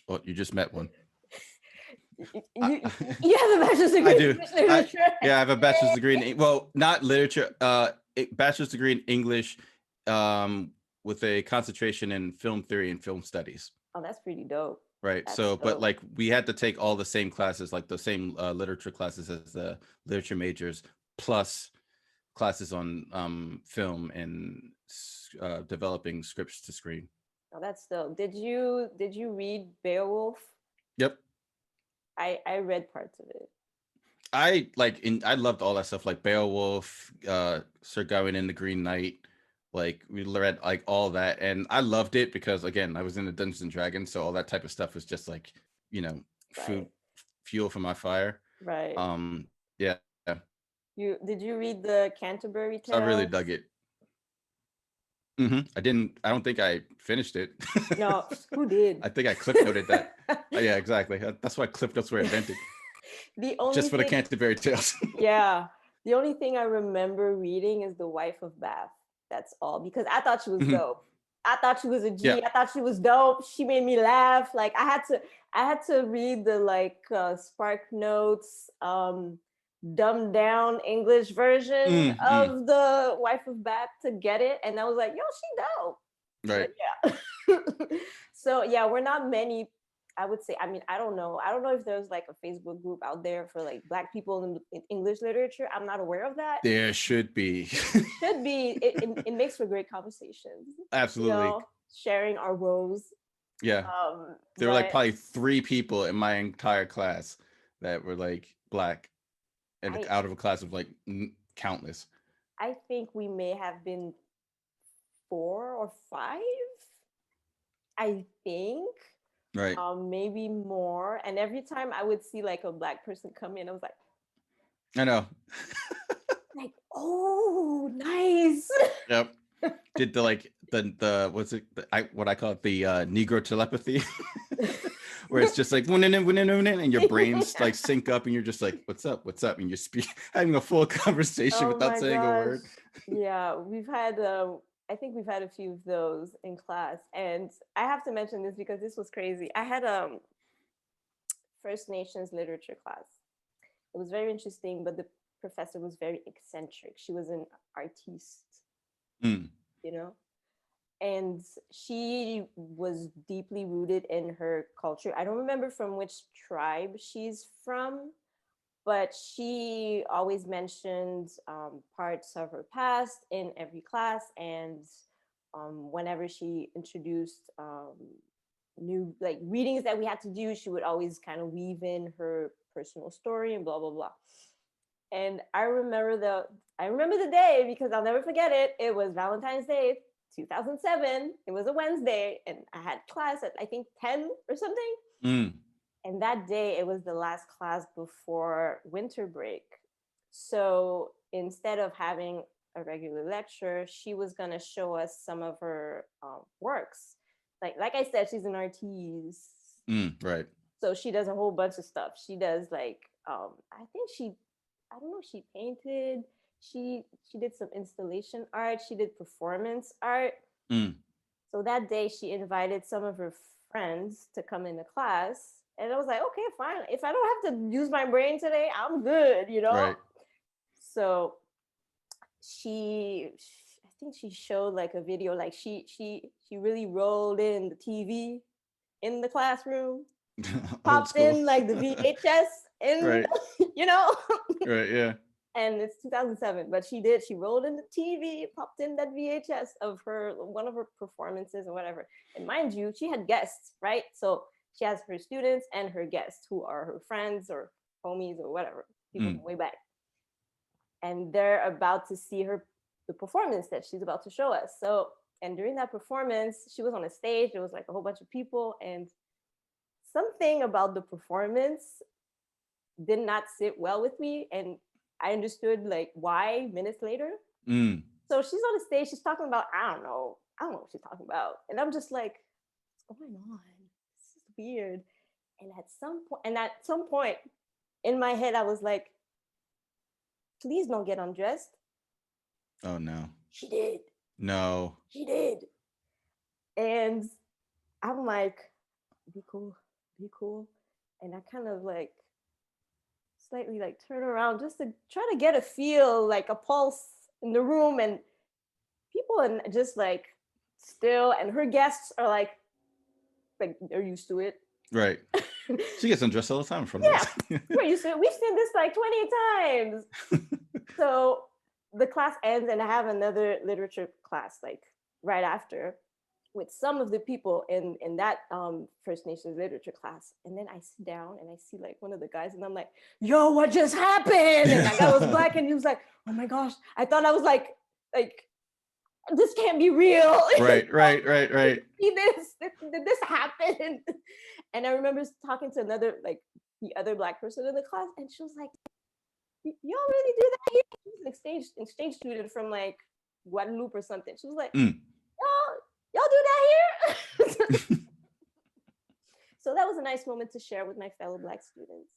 Well, you just met one. you I, you have a bachelor's I degree in do. English I literature. Yeah, I have a bachelor's degree in, well, not literature, bachelor's degree in English, with a concentration in film theory and film studies. Oh, that's pretty dope. Right. That's So, but dope. like, we had to take all the same classes, like the same literature classes as the literature majors, plus classes on film and developing scripts to screen. Oh, that's dope. Did you read Beowulf? Yep. I read parts of it. I loved all that stuff, like Beowulf, Sir Gawain and the Green Knight. Like, we read like all that, and I loved it because, again, I was in the Dungeons and Dragons, so all that type of stuff was just like, food, Right. fuel for my fire. Right. Yeah, Did you read the Canterbury so I really Tales? dug it. I don't think I finished it. No, who did? I think I clip noted that. Yeah, exactly. That's why clip notes were invented. The only Just for the thing, Canterbury Tales. yeah, the only thing I remember reading is The Wife of Bath. That's all, because I thought she was Mhm. dope. I thought she was a Yeah. G. I thought she was dope. She made me laugh. Like I had to read the like Spark Notes, dumbed down English version Mm-hmm. of The Wife of Bath to get it, and I was like, yo, she dope. Right. But yeah. So yeah, we're not many. I would say. I mean, I don't know. I don't know if there's like a Facebook group out there for like Black people in English literature. I'm not aware of that. There should be. Should be. It makes for great conversations. You Absolutely. know, sharing our woes. Yeah. There were like But probably 3 people in my entire class that were like Black, and I out of a class of like countless. I think we may have been 4 or 5. I think. Right. Maybe more. And every time I would see like a Black person come in, I was I know. oh, nice. Yep. Did the what's it? What I call it, the Negro telepathy, where it's just like and your brains like sync up, and you're just like, what's up, and you're having a full conversation Oh without my saying a gosh. word. Yeah, we've had I think we've had a few of those in class. And I have to mention this because this was crazy. I had First Nations literature class. It was very interesting, but the professor was very eccentric. She was an artiste, Mm. you know? And she was deeply rooted in her culture. I don't remember from which tribe she's from, but she always mentioned parts of her past in every class. And whenever she introduced new like readings that we had to do, she would always kind of weave in her personal story and blah blah blah. And I remember the day because I'll never forget it. It was Valentine's Day, 2007. It was a Wednesday, and I had class at I think 10 or something. Mm. And that day, it was the last class before winter break. So instead of having a regular lecture, she was gonna show us some of her works. Like I said, she's an artiste, Right. so she does a whole bunch of stuff. She does like I think I don't know, she painted, she did some installation art, she did performance art. Mm. So that day she invited some of her friends to come into class. And I was like, okay, fine. If I don't have to use my brain today, I'm good, you know? Right. So I think she showed like a video, like she really rolled in the TV in the classroom, Old popped school. in like the VHS in, Right. you know? Right. Yeah. And it's 2007, but she rolled in the TV, popped in that VHS of one of her performances or whatever. And mind you, she had guests, right? So she has her students and her guests who are her friends or homies or whatever, people from way back. And they're about to see the performance that she's about to show us. So, and during that performance, she was on a stage, there was like a whole bunch of people, and something about the performance did not sit well with me. And I understood like why minutes later. Mm. So she's on the stage, she's talking about, I don't know what she's talking about. And I'm just like, what's going on? This is weird. And at some point in my head, I was like, please don't get undressed. Oh no. She did. No. She did. And I'm like, be cool, be cool. And I kind of like slightly like turn around just to try to get a feel, like a pulse in the room. And people are just like still, and her guests are like they're used to it. Right. She gets undressed all the time in front of us. We're used to it. We've seen this like 20 times. So the class ends, and I have another literature class like right after with some of the people in that First Nations literature class. And then I sit down and I see like one of the guys, and I'm like, yo, what just happened? And that guy was Black, and he was like, oh my gosh, I thought I was like this can't be real. Right. See this? Did this happen? And I remember talking to the other Black person in the class, and she was like, y'all really do that here? She was an exchange student from like Guadeloupe or something. She was like, So that was a nice moment to share with my fellow Black students.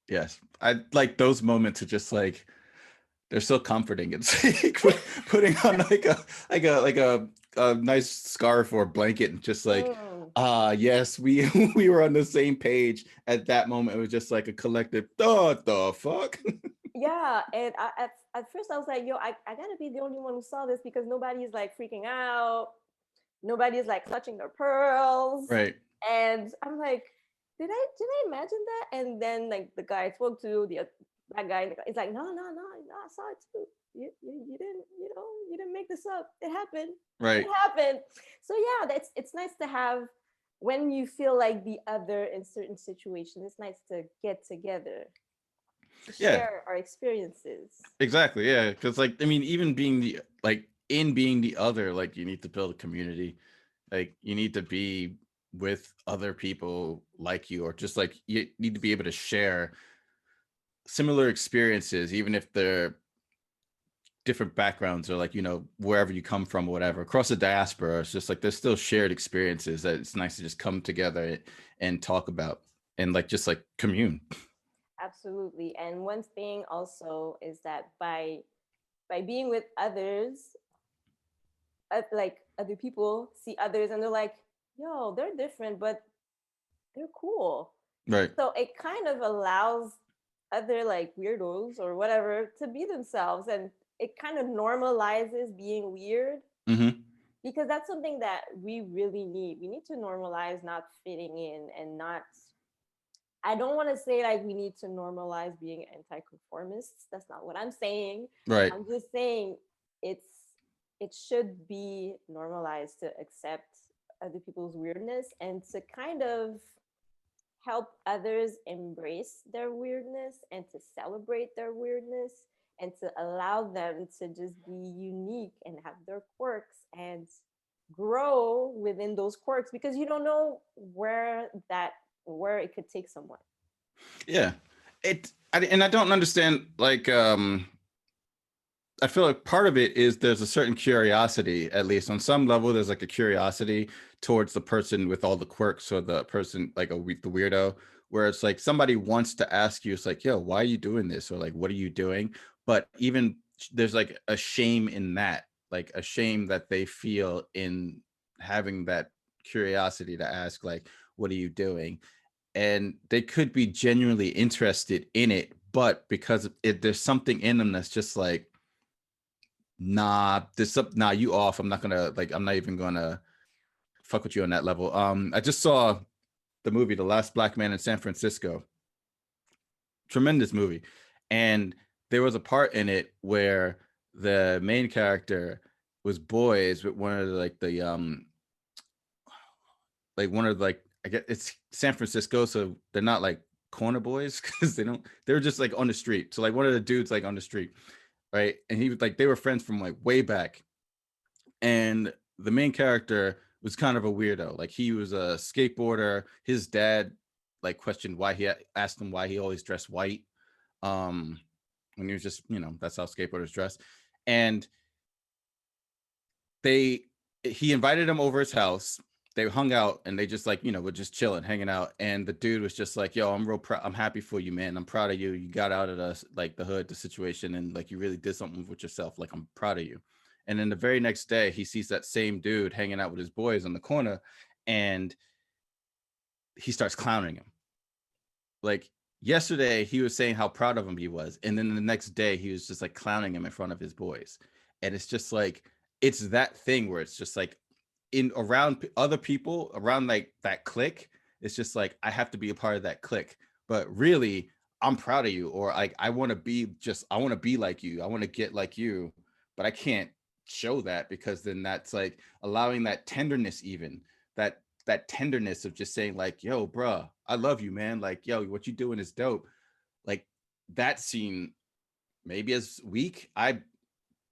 Yes, I like those moments are just like they're so comforting. It's like putting on like a nice scarf or blanket and just like yes, we we were on the same page at that moment. It was just like a collective the fuck. Yeah, and at first I was like, yo, I gotta be the only one who saw this because nobody's like freaking out. Nobody's like clutching their pearls. Right. And I'm like, did I imagine that? And then like the guy I spoke to, that guy, is like, no, I saw it too. You didn't, you didn't make this up. It happened. Right. It happened. So yeah, it's nice to have when you feel like the other in certain situations. It's nice to get together to Yeah. share our experiences. Exactly. Yeah. Because like I mean, even being the like in being the other, like you need to build a community. Like you need to be with other people like you, or just like you need to be able to share similar experiences, even if they're different backgrounds or like wherever you come from or whatever across the diaspora. It's just like there's still shared experiences that it's nice to just come together and talk about and like just like commune. Absolutely. And one thing also is that by being with others, like other people see others and they're like, yo, they're different, but they're cool. Right. So it kind of allows other like weirdos or whatever to be themselves, and it kind of normalizes being weird, Mm-hmm. because that's something that we really need. We need to normalize not fitting in and not, I don't want to say like we need to normalize being anti-conformists. That's not what I'm saying. Right. I'm just saying it's it should be normalized to accept other people's weirdness and to kind of help others embrace their weirdness and to celebrate their weirdness and to allow them to just be unique and have their quirks and grow within those quirks, because you don't know where it could take someone. Yeah. And I don't understand like I feel like part of it is there's a certain curiosity, at least on some level. There's like a curiosity towards the person with all the quirks, or the person like the weirdo, where it's like somebody wants to ask you, it's like, yo, why are you doing this? Or like, what are you doing? But even there's like a shame in that, like a shame that they feel in having that curiosity to ask, like, what are you doing? And they could be genuinely interested in it, but because there's something in them that's just like, nah, you off. I'm not even gonna fuck with you on that level. I just saw the movie The Last Black Man in San Francisco. Tremendous movie. And there was a part in it where the main character was boys with one of one of like, I guess it's San Francisco, so they're not like corner boys because they're just like on the street. So like one of the dudes like on the street, right? And he was like, they were friends from like way back. And the main character was kind of a weirdo. Like he was a skateboarder. His dad like questioned why asked him why he always dressed white. When he was just, that's how skateboarders dress. And he invited him over his house. They hung out and they just like, were just chilling, hanging out. And the dude was just like, yo, I'm real proud. I'm happy for you, man. I'm proud of you. You got out of the hood, the situation. And like, you really did something with yourself. Like, I'm proud of you. And then the very next day he sees that same dude hanging out with his boys on the corner, and he starts clowning him. Like yesterday he was saying how proud of him he was. And then the next day he was just like clowning him in front of his boys. And it's just like, it's that thing where it's just like, in around other people around like that clique, it's just like I have to be a part of that clique, but really I'm proud of you, or I want to be like you, I want to get like you, but I can't show that, because then that's like allowing that tenderness, even that tenderness of just saying like, yo bruh, I love you, man, like, yo, what you doing is dope. Like that scene maybe as weak, I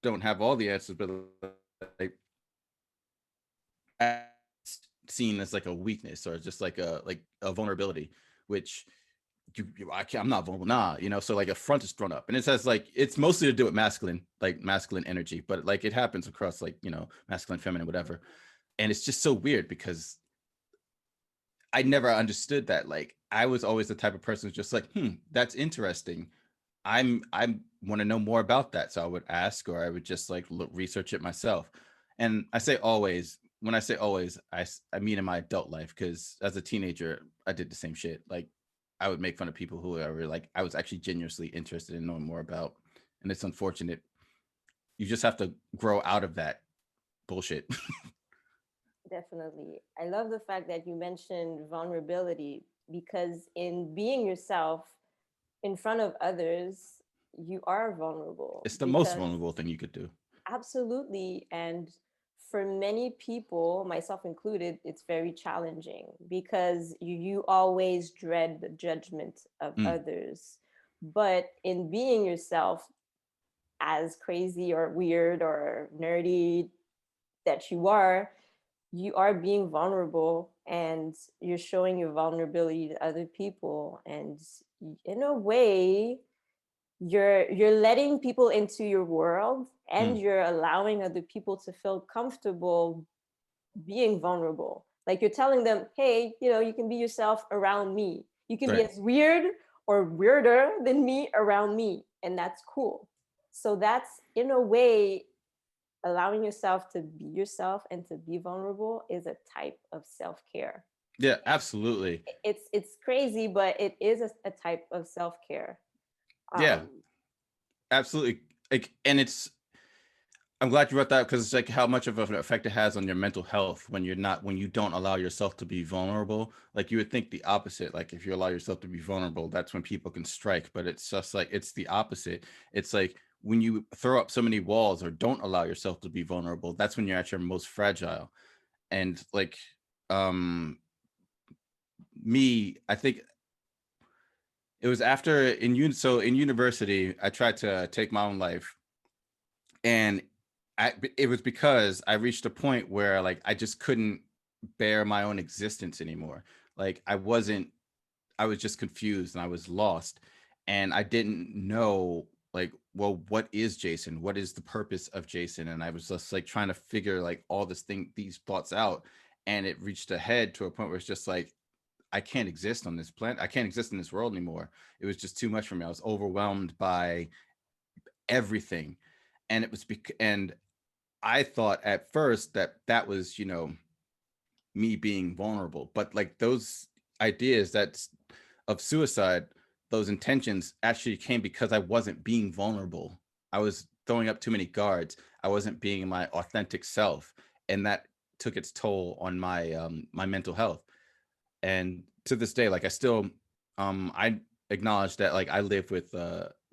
don't have all the answers, but like seen as like a weakness, or just like a vulnerability, which I'm not vulnerable, so like a front is thrown up, and it says like it's mostly to do with masculine energy, but like it happens across like masculine, feminine, whatever. And it's just so weird because I never understood that. Like I was always the type of person who's just like, that's interesting. I want to know more about that. So I would ask, or I would just like research it myself. And I say always, when I say always, I mean in my adult life, because as a teenager, I did the same shit. Like I would make fun of people who are like, I was actually genuinely interested in knowing more about. And it's unfortunate. You just have to grow out of that bullshit. Definitely. I love the fact that you mentioned vulnerability because in being yourself in front of others, you are vulnerable It's the most because vulnerable thing you could do. absolutely. And for many people, myself included, it's very challenging because you always dread the judgment of Mm, others. But in being yourself, as crazy or weird or nerdy that you are being vulnerable and you're showing your vulnerability to other people. And in a way, you're letting people into your world and mm, you're allowing other people to feel comfortable being vulnerable. Like you're telling them, hey, you can be yourself around me. You can be right. as weird or weirder than me around me, and that's cool. So that's in a way allowing yourself to be yourself and to be vulnerable is a type of self-care. Yeah, absolutely. It's crazy, but it is a type of self-care. Yeah, um absolutely. Like, and I'm glad you brought that because it's like how much of an effect it has on your mental health when you don't allow yourself to be vulnerable. Like you would think the opposite. Like if you allow yourself to be vulnerable, that's when people can strike. But it's just like it's the opposite. It's like when you throw up so many walls or don't allow yourself to be vulnerable, that's when you're at your most fragile. And like um I think it was after in university, I tried to take my own life, and it was because I reached a point where like I just couldn't bear my own existence anymore. Like I was just confused and I was lost, and I didn't know like, well, what is Jason? What is the purpose of Jason? And I was just like trying to figure like all these thoughts out, and it reached a head to a point where it's just like I can't exist on this planet. I can't exist in this world anymore. It was just too much for me. I was overwhelmed by everything, and and I thought at first that that was, me being vulnerable, but like those ideas that's of suicide, those intentions actually came because I wasn't being vulnerable. I was throwing up too many guards. I wasn't being my authentic self, and that took its toll on my mental health. And to this day, like I acknowledge that like I live with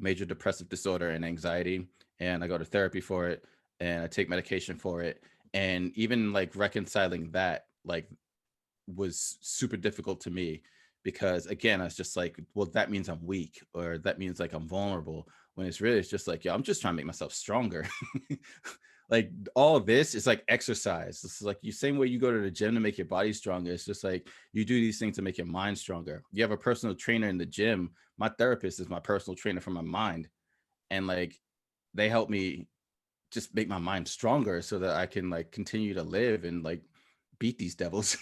major depressive disorder and anxiety, and I go to therapy for it, and I take medication for it. And even like reconciling that like was super difficult to me, because again I was just like, well, that means I'm weak, or that means like I'm vulnerable, when it's just like, yo, I'm just trying to make myself stronger. Like all of this is like exercise. This is like you same way you go to the gym to make your body stronger. It's just like you do these things to make your mind stronger. You have a personal trainer in the gym. My therapist is my personal trainer for my mind, and like they help me just make my mind stronger so that I can like continue to live and like beat these devils.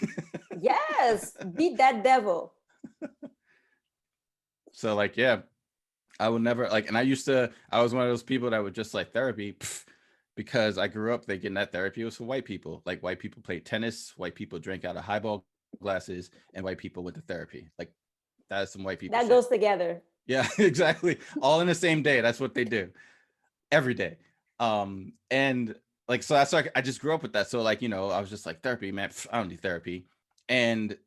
yes, beat that devil. So like, yeah, I would never like, and I was one of those people that would just like therapy, because I grew up thinking that therapy was for white people. Like white people played tennis, white people drank out of highball glasses, and white people went to therapy. Like that is some white people That shit. goes together. Yeah, exactly. All in the same day. That's what they do every day. And like, so that's like, I just grew up with that. So like, I was just like, therapy, man, I don't need therapy. And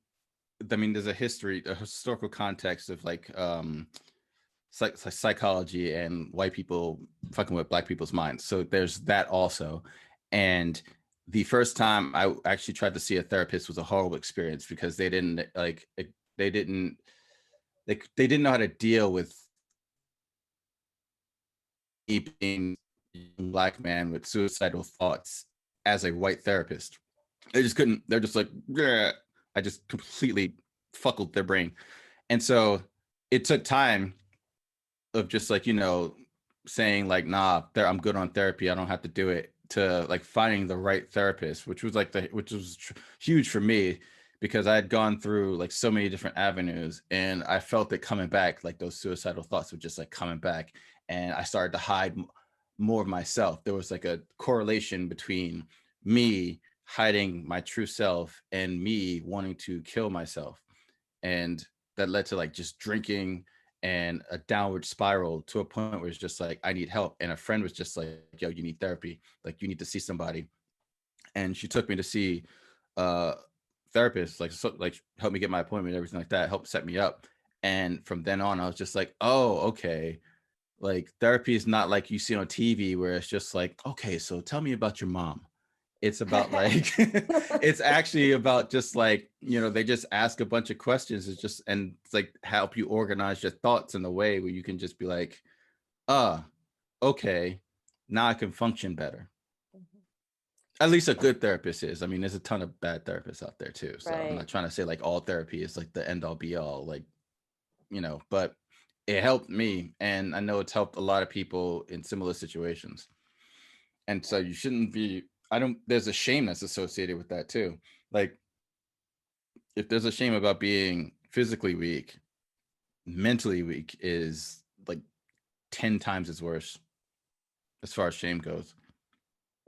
I mean, there's a historical context of like, psychology and white people fucking with black people's minds. So there's that also. And the first time I actually tried to see a therapist was a horrible experience, because they didn't they didn't know how to deal with me being a young black man with suicidal thoughts as a white therapist. They just couldn't. They're just like, yeah. I just completely fuckled their brain. And so it took time of just like, saying like, nah, I'm good on therapy, I don't have to do it, to like finding the right therapist, which was huge for me, because I had gone through like so many different avenues, and I felt it coming back, like those suicidal thoughts were just like coming back, and I started to hide more of myself. There was like a correlation between me hiding my true self and me wanting to kill myself, and that led to like just drinking and a downward spiral to a point where it's just like I need help. And a friend was just like, yo, you need therapy, like you need to see somebody. And she took me to see uh therapists, like so, like help me get my appointment, everything like that, help set me up. And from then on I was just like, oh, okay, like therapy is not like you see on TV where it's just like, okay, so tell me about your mom. It's about like it's actually about just like, they just ask a bunch of questions. It's just, and it's like help you organize your thoughts in a way where you can just be like, uh okay, now I can function better. At least a good therapist is. I mean, there's a ton of bad therapists out there too, so I'm Right. not trying to say like all therapy is like the end all be all, like, but it helped me, and I know it's helped a lot of people in similar situations. And so you shouldn't be, I don't, there's a shame that's associated with that too. Like, if there's a shame about being physically weak, mentally weak is like 10 times as worse as far as shame goes.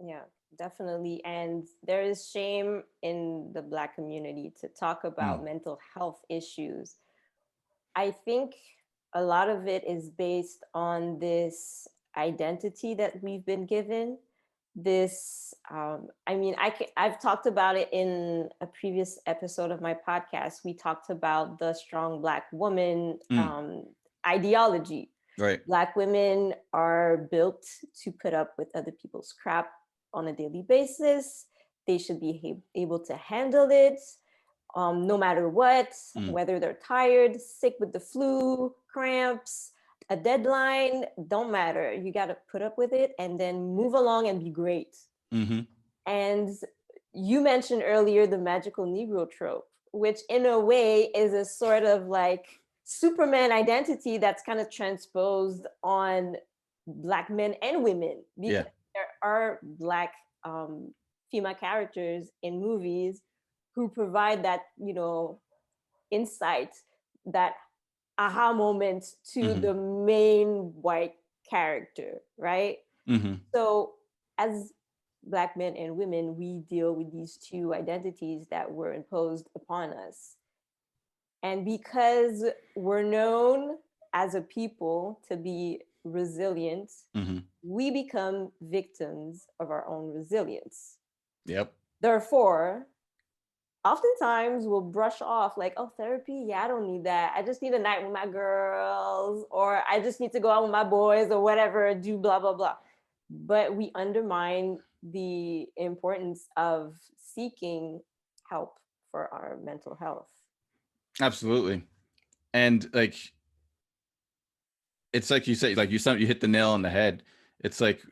Yeah, definitely. And there is shame in the Black community to talk about Mm, mental health issues. I think a lot of it is based on this identity that we've been given. This, I mean, I've talked about it in a previous episode of my podcast. We talked about the strong Black woman mm, ideology. right. Black women are built to put up with other people's crap on a daily basis. They should be able to handle it no matter what, Mm, whether they're tired, sick with the flu, cramps, a deadline, don't matter. You got to put up with it and then move along and be great. mm-hmm. And you mentioned earlier the magical Negro trope, which in a way is a sort of like Superman identity that's kind of transposed on Black men and women, Yeah. because there are Black um, female characters in movies who provide that, insight, that aha moment to Mm-hmm. the main white character, right? Mm-hmm. So as Black men and women, we deal with these two identities that were imposed upon us. And because we're known as a people to be resilient, Mm-hmm. we become victims of our own resilience. Yep. Therefore, oftentimes we'll brush off like, oh, therapy, yeah, I don't need that. I just need a night with my girls, or I just need to go out with my boys, or whatever, do blah blah blah. But we undermine the importance of seeking help for our mental health. Absolutely. And like, it's like you say, like you hit the nail on the head. It's like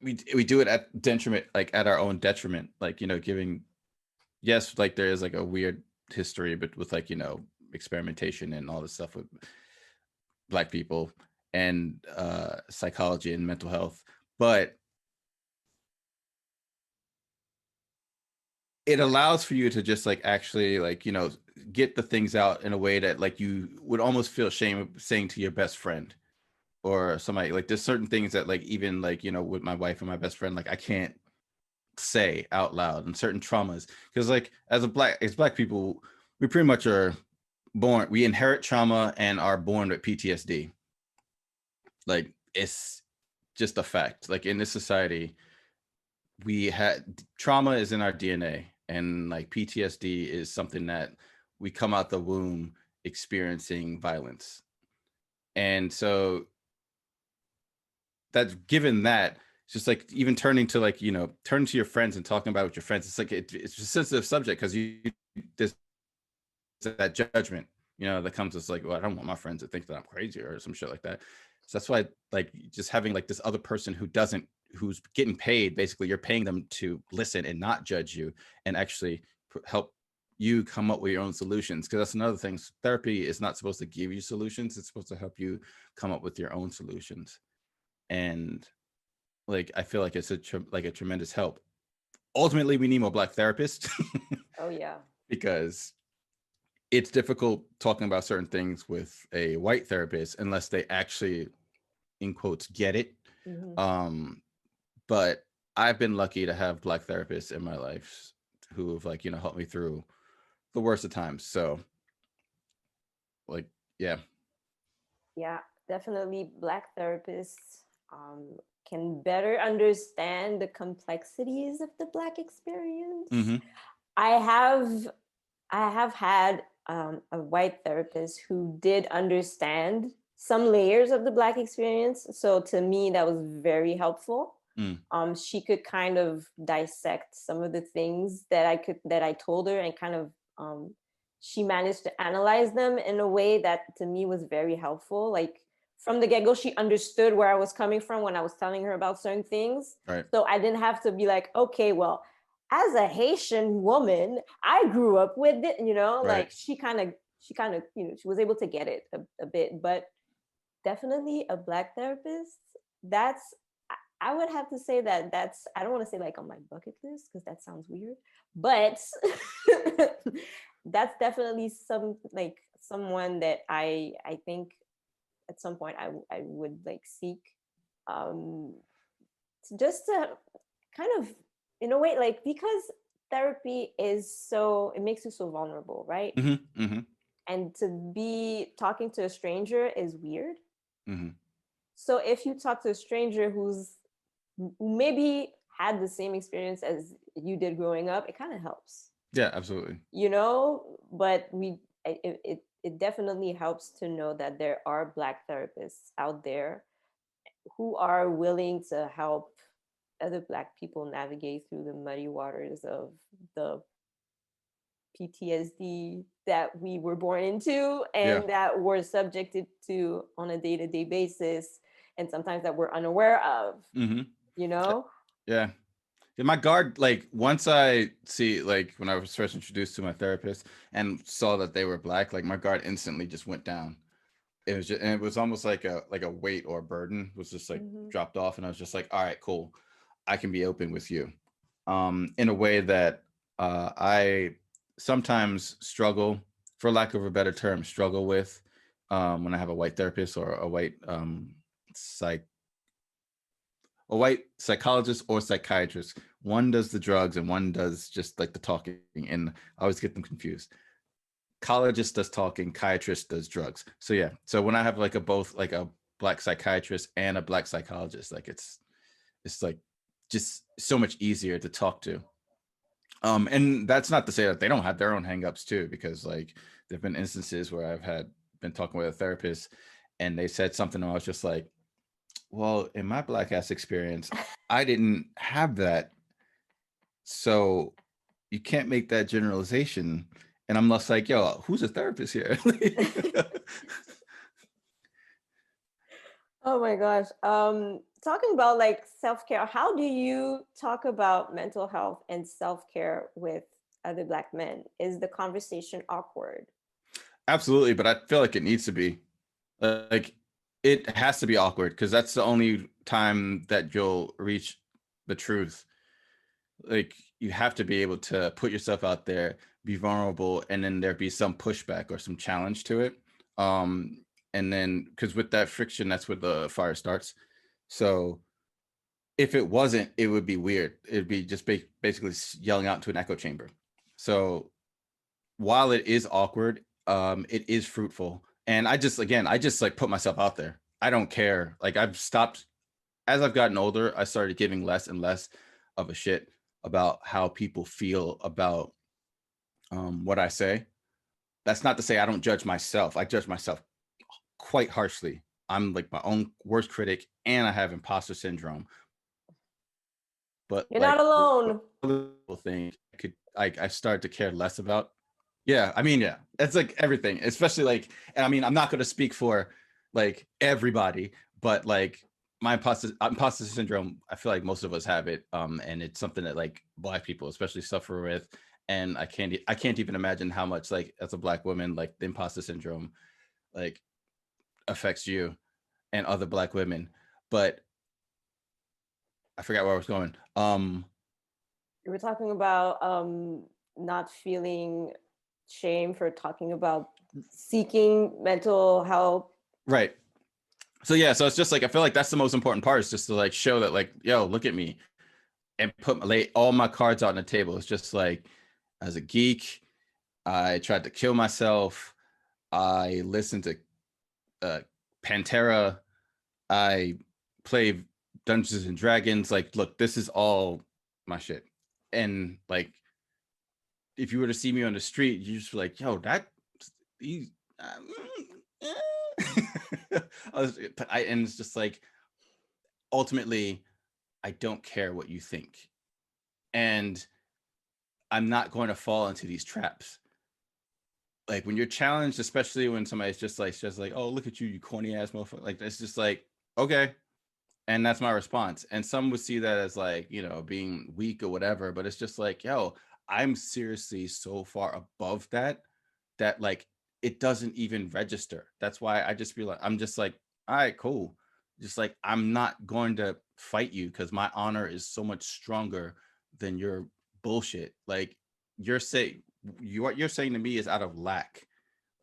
we do it at detriment, like at our own detriment, like, giving, yes, like there is like a weird history, but with like, experimentation and all this stuff with Black people and psychology and mental health. But it allows for you to just like actually like, get the things out in a way that like you would almost feel shame of saying to your best friend or somebody. Like there's certain things that like even like, with my wife and my best friend, like I can't say out loud, and certain traumas, because like as Black people, we pretty much are born, we inherit trauma and are born with PTSD. Like it's just a fact. Like in this society, we had trauma is in our DNA, and like PTSD is something that we come out the womb experiencing violence. And so that's given that, it's just like even turning to like, turning to your friends and talking about it with your friends, it's like it's a sensitive subject because there's that judgment, that comes as like, well, I don't want my friends to think that I'm crazy or some shit like that. So that's why like just having like this other person who's getting paid, basically you're paying them to listen and not judge you and actually help you come up with your own solutions, because that's another thing. Therapy is not supposed to give you solutions, it's supposed to help you come up with your own solutions. And like I feel like it's like a tremendous help. Ultimately we need more Black therapists. Oh yeah. because it's difficult talking about certain things with a white therapist unless they actually, in quotes, get it. Hmm. Um, but I've been lucky to have black therapists in my life who have like, helped me through the worst of times. So like, yeah. Yeah, definitely Black therapists can better understand the complexities of the Black experience. Mm-hmm. I have I have had a white therapist who did understand some layers of the Black experience. So to me, that was very helpful. Mm. She could kind of dissect some of the things that I told her, and kind of she managed to analyze them in a way that to me was very helpful. Like from the get-go, she understood where I was coming from when I was telling her about certain things. Right. So I didn't have to be like, okay, well, as a Haitian woman, I grew up with it, Right. like she kind of, she was able to get it a bit. But definitely a Black therapist, that's I would have to say that that's, I don't want to say like on my bucket list because that sounds weird, but that's definitely someone that I think at some point I would like seek, um just to kind of, in a way, like, because therapy is so, it makes you so vulnerable, right? Mm-hmm. Mm-hmm. And to be talking to a stranger is weird. Mm-hmm. So if you talk to a stranger who maybe had the same experience as you did growing up, it kind of helps, Yeah, absolutely. but it definitely helps to know that there are Black therapists out there who are willing to help other Black people navigate through the muddy waters of the PTSD that we were born into Yeah. and that we're subjected to on a day-to-day basis, and sometimes that we're unaware of, Mm-hmm. you know? Yeah. Yeah, my guard, like once I see, like when I was first introduced to my therapist and saw that they were black, like my guard instantly just went down. It was just, and it was almost like a weight or a burden was just like Mm-hmm. dropped off, and I was just like, all right, cool, I can be open with you, in a way that I sometimes struggle, for lack of a better term, struggle with, when I have a white therapist or a white psych a white psychologist or psychiatrist. One does the drugs and one does just like the talking, and I always get them confused. Psychologist does talking, psychiatrist does drugs. So yeah, so when I have like a both like a black psychiatrist and a black psychologist, like it's like just so much easier to talk to. And that's not to say that they don't have their own hangups too, because like there've been instances where I've had been talking with a therapist and they said something and I was just like, well, in my black ass experience, I didn't have that. So you can't make that generalization. And I'm less like, yo, who's a therapist here? Oh my gosh. Talking about like self-care, how do you talk about mental health and self-care with other Black men? Is the conversation awkward? Absolutely, but I feel like it needs to be. Like it has to be awkward because that's the only time that you'll reach the truth. Like you have to be able to put yourself out there, be vulnerable, and then there be some pushback or some challenge to it. And then because with that friction, that's where the fire starts. So if it wasn't, it would be weird. It'd be just basically yelling out into an echo chamber. So while it is awkward, it is fruitful. And I just like put myself out there. I don't care. Like I've stopped as I've gotten older. I started giving less and less of a shit about how people feel about what I say. That's not to say I don't judge myself. I judge myself quite harshly. I'm like my own worst critic, and I have imposter syndrome. But You're like not alone. little thing I start to care less about. Yeah, I mean, yeah, it's like everything, especially like, and I mean, I'm not going to speak for like everybody, but like my imposter syndrome, I feel like most of us have it, and it's something that like black people especially suffer with, and I can't even imagine how much like as a black woman like the imposter syndrome like affects you and other black women. But I forgot where I was going. We were talking about not feeling shame for talking about seeking mental help. Right. So yeah, so it's just like I feel like that's the most important part, is just to like show that like, yo, look at me, and lay all my cards out on the table. It's just like, as a geek, I tried to kill myself. I listened to uh, Pantera. I play Dungeons and Dragons. Like, look, this is all my shit. And like, if you were to see me on the street, you just be like, yo, that he's. And it's just like, ultimately, I don't care what you think, and I'm not going to fall into these traps. Like when you're challenged, especially when somebody's just like, oh, look at you, you corny ass motherfucker. Like it's just like, okay. And that's my response. And some would see that as like, being weak or whatever, but it's just like, yo, I'm seriously so far above that like it doesn't even register. That's why I just feel like I'm just like, all right, cool. Just like I'm not going to fight you because my honor is so much stronger than your bullshit. Like you're saying, what you're saying to me is out of lack,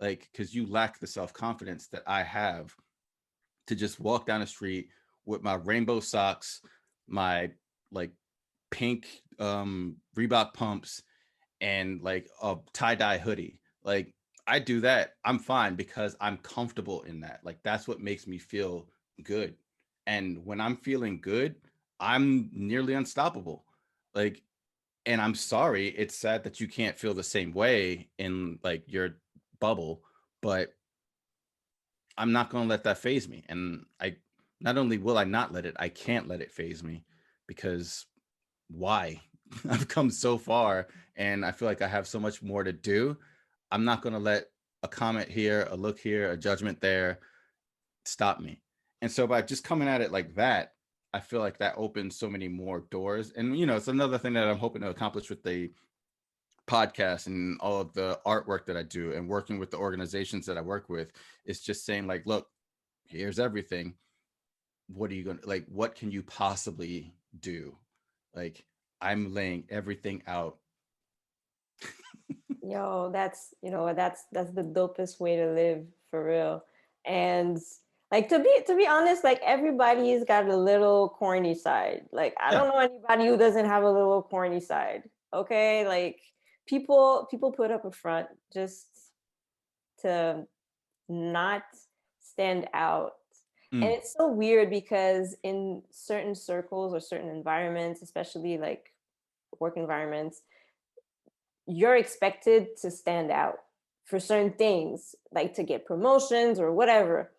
like because you lack the self-confidence that I have to just walk down the street with my rainbow socks, my like pink Reebok pumps, and like a tie-dye hoodie. Like I do that, I'm fine because I'm comfortable in that. Like that's what makes me feel good. And when I'm feeling good, I'm nearly unstoppable. Like, and I'm sorry, it's sad that you can't feel the same way in like your bubble, but I'm not going to let that phase me. And I not only will I not let it, I can't let it phase me, because why? I've come so far and I feel like I have so much more to do. I'm not going to let a comment here, a look here, a judgment there stop me. And so by just coming at it like that, I feel like that opens so many more doors. And, it's another thing that I'm hoping to accomplish with the podcast and all of the artwork that I do and working with the organizations that I work with, is just saying like, look, here's everything. What are you going to like? What can you possibly do? Like, I'm laying everything out. Yo, that's the dopest way to live, for real. And like, to be honest, like everybody's got a little corny side. Like I Yeah. don't know anybody who doesn't have a little corny side. Okay, like people put up a front just to not stand out. And Mm, it's so weird because in certain circles or certain environments, especially like work environments, you're expected to stand out for certain things, like to get promotions or whatever.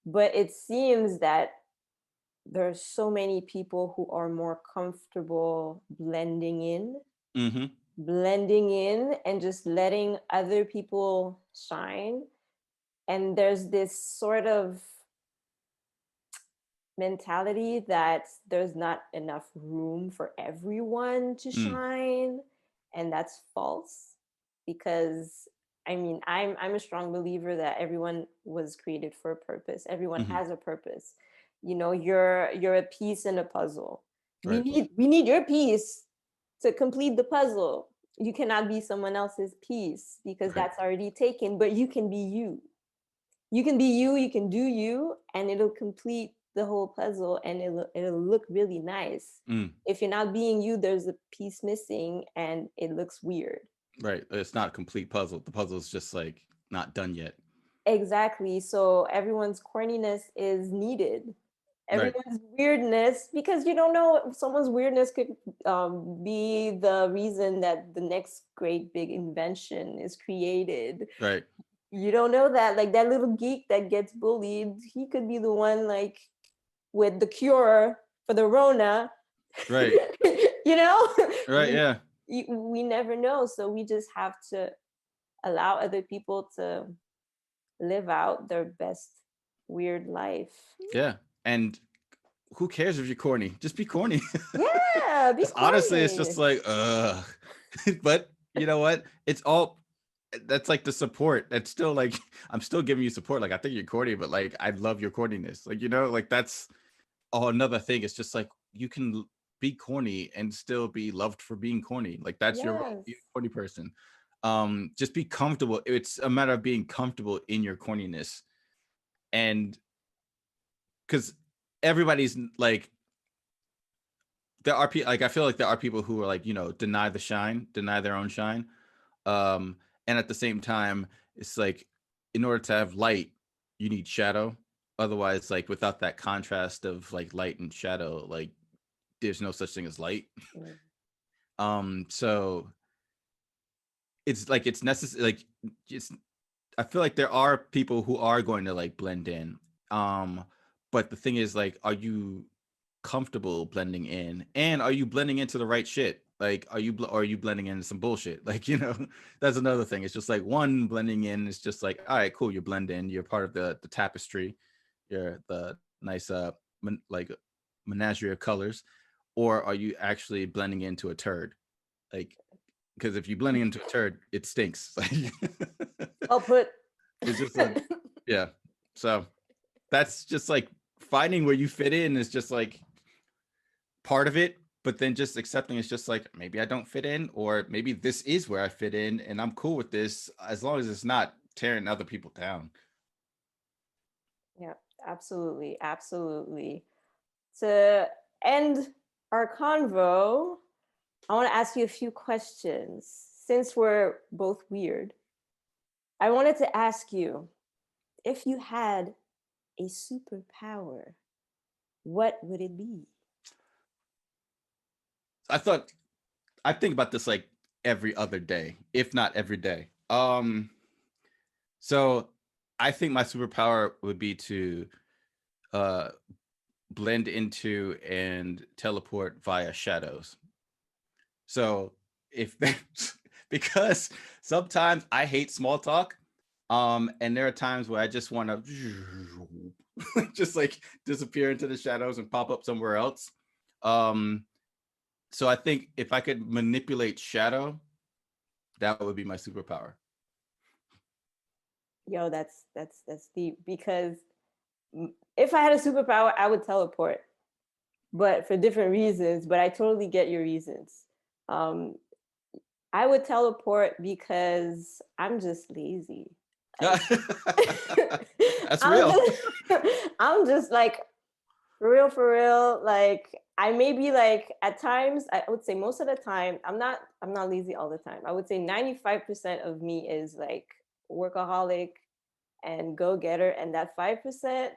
But it seems that there's so many people who are more comfortable mm-hmm. blending in and just letting other people shine. And there's this sort of mentality that there's not enough room for everyone to Mm, shine, and that's false. Because I mean, I'm a strong believer that everyone was created for a purpose. Everyone mm-hmm. has a purpose. You're a piece in a puzzle. we Right. need we need your piece to complete the puzzle. You cannot be someone else's piece because Right. that's already taken, but you can be you. You can do you, and it'll complete the whole puzzle, and it'll look really nice. Mm, If you're not being you, there's a piece missing and it looks weird. right. It's not a complete puzzle. The puzzle's just like not done yet. Exactly. So everyone's corniness is needed. Right. Everyone's weirdness, because you don't know, someone's weirdness could be the reason that the next great big invention is created. Right. You don't know that, like that little geek that gets bullied, he could be the one like with the cure for the Rona. Right. you know, Right. Yeah. we never know. So we just have to allow other people to live out their best weird life. Yeah. And who cares if you're corny? Just be corny. Yeah, be It's honestly, it's corny. just like, but you know what? It's all that's like the support. That's still like I'm still giving you support. Like I think you're corny, but like I love your corniness. Like, like that's another thing. It's just like you can be corny and still be loved for being corny. Like that's your role, Yes. be a corny person. Just be comfortable. It's a matter of being comfortable in your corniness. And because everybody's like, there are people, like I feel like there are people who are like, deny the shine, deny their own shine. um and at the same time, it's like, in order to have light, you need shadow. Otherwise, like, without that contrast of like light and shadow, like, there's no such thing as light. Mm. So it's like, it's necessary, like, it's, I feel like there are people who are going to like blend in. But the thing is, like, are you comfortable blending in, and are you blending into the right shit? Like, or are you blending into some bullshit? Like, that's another thing. It's just like, one, blending in is just like, all right, cool, you blend in, you're part of the tapestry, you're the nice like menagerie of colors. Or are you actually blending into a turd? Like, because if you blending into a turd, it stinks. Like, Well put. it's just a, yeah. So that's just like, finding where you fit in is just like part of it, but then just accepting it's just like, maybe I don't fit in, or maybe this is where I fit in and I'm cool with this, as long as it's not tearing other people down. Yeah, absolutely, absolutely. To end our convo, I want to ask you a few questions. Since we're both weird, I wanted to ask you, if you had a superpower, what would it be? I thought, I think about this like every other day, if not every day. So I think my superpower would be to uh blend into and teleport via shadows. So if because sometimes I hate small talk, and there are times where I just want to just like disappear into the shadows and pop up somewhere else. Um, so I think if I could manipulate shadow, that would be my superpower. Yo, that's deep, because if I had a superpower, I would teleport, but for different reasons. But I totally get your reasons. Um, I would teleport because I'm just lazy. Like, That's I'm real. just, I'm just like, for real. Like, I may be like, at times, I would say most of the time, I'm not lazy all the time. I would say 95% of me is like workaholic and go getter, and that 5%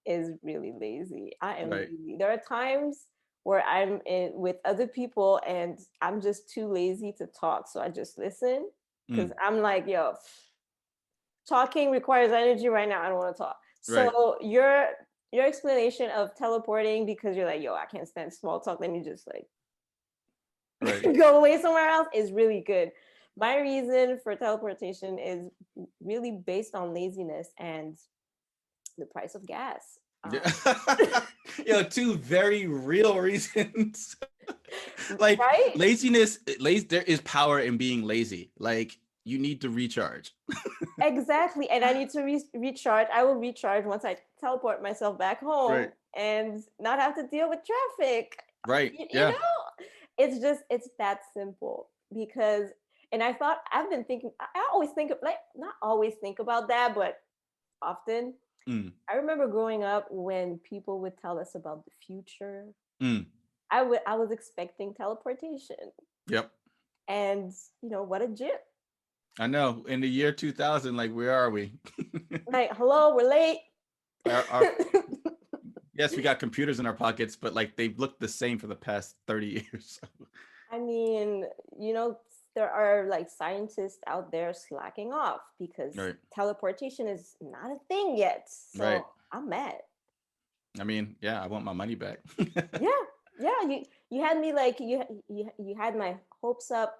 is really lazy. I am Right. lazy. There are times where I'm in with other people and I'm just too lazy to talk, so I just listen, because Mm, I'm like, yo, talking requires energy right now. I don't want to talk. right. So your explanation of teleporting, because you're like, yo, I can't stand small talk. Let me just like Right. go away somewhere else, is really good. My reason for teleportation is really based on laziness and the price of gas. Yeah. Two very real reasons. Like, Right? laziness, there is power in being lazy. Like, you need to recharge. Exactly. And I need to recharge. I will recharge once I teleport myself back home Right. and not have to deal with traffic. Right. You Yeah. know, it's that simple. Because, and I've been thinking, I always think of, like, not always think about that, but often. Mm, I remember growing up when people would tell us about the future. mm. I was expecting teleportation, Yep. and what a jip. I know. In the year 2000, like, where are we? Like, hello, we're late. our Yes, we got computers in our pockets, but like, they've looked the same for the past 30 years. I mean, you know, there are like scientists out there slacking off because Right. teleportation is not a thing yet. Right. So I'm mad. I mean, yeah, I want my money back. Yeah, yeah. You had me like you had my hopes up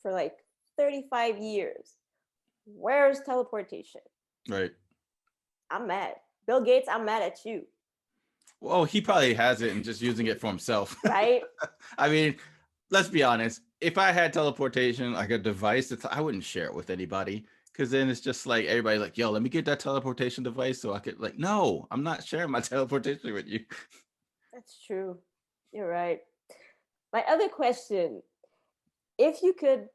for like 35 years. Where's teleportation? Right. I'm mad. Bill Gates, I'm mad at you. Well, he probably has it and just using it for himself. Right? I mean, let's be honest. If I had teleportation, like a device, I wouldn't share it with anybody, because then it's just like everybody like, yo, let me get that teleportation device so I could, like, no, I'm not sharing my teleportation with you. That's true. You're right. My other question, if you could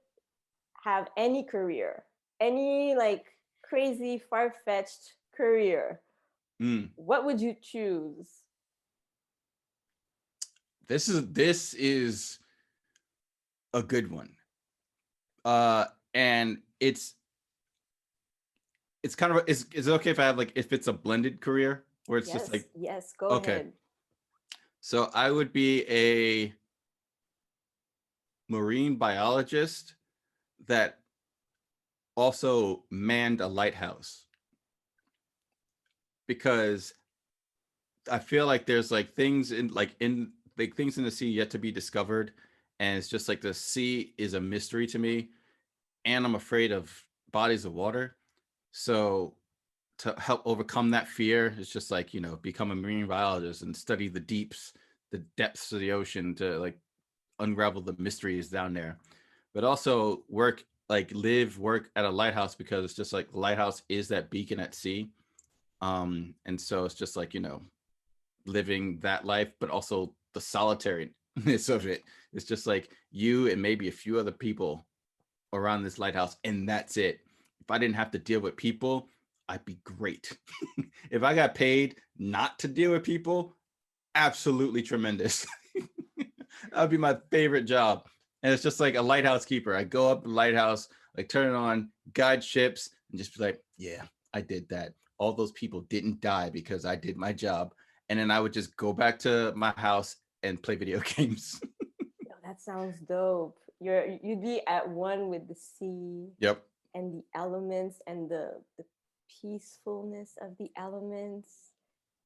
have any career, any like crazy, far fetched career, Mm. what would you choose? This is a good one. Uh, and it's kind of is it okay if I have like if it's a blended career where it's just Yes, like yes, go okay. ahead. So I would be a marine biologist that also manned a lighthouse because I feel like there's like things in like things in the sea yet to be discovered, and it's just like the sea is a mystery to me, and I'm afraid of bodies of water. So to help overcome that fear, it's just like become a marine biologist and study the depths of the ocean to like unravel the mysteries down there. But also work at a lighthouse because it's just like the lighthouse is that beacon at sea. And so it's just like living that life, but also the solitariness of it. It's just like you and maybe a few other people around this lighthouse, and that's it. If I didn't have to deal with people, I'd be great. If I got paid not to deal with people, absolutely tremendous. That would be my favorite job. And it's just like a lighthouse keeper. I go up the lighthouse, like turn it on, guide ships, and just be like, yeah, I did that. All those people didn't die because I did my job. And then I would just go back to my house and play video games. Yo, that sounds dope. You'd be at one with the sea Yep. and the elements and the peacefulness of the elements.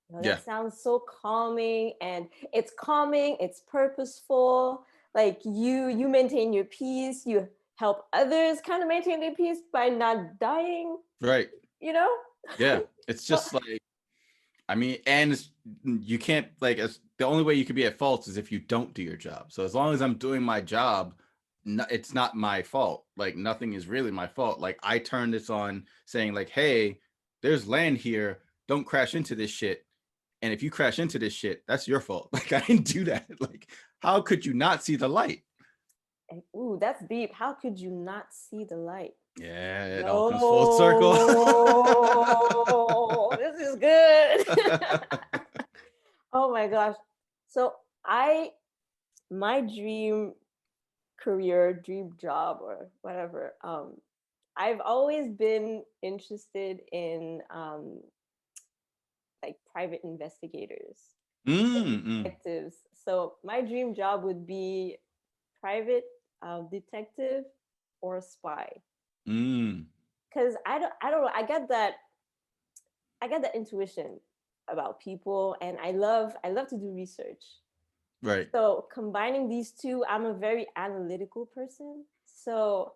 No, Yeah. that sounds so calming, and it's calming, it's purposeful. Like you maintain your peace, you help others kind of maintain their peace by not dying, Right. you know? Yeah. It's So just like, I mean, and you can't like the only way you could be at fault is if you don't do your job. So as long as I'm doing my job, no, it's not my fault. Like nothing is really my fault. Like I turned this on saying like, hey, there's land here. Don't crash into this shit. And if you crash into this shit, that's your fault. Like I didn't do that. Like how could you not see the light? ooh, that's deep. How could you not see the light? Yeah, it all comes full circle. Yo, this is good. Oh my gosh. So I my dream career, dream job, or whatever. I've always been interested in like private investigators, Mm. detectives. So my dream job would be private detective or spy. Mm. Because I don't know. I got that intuition about people, and I love to do research. Right. So combining these two, I'm a very analytical person. So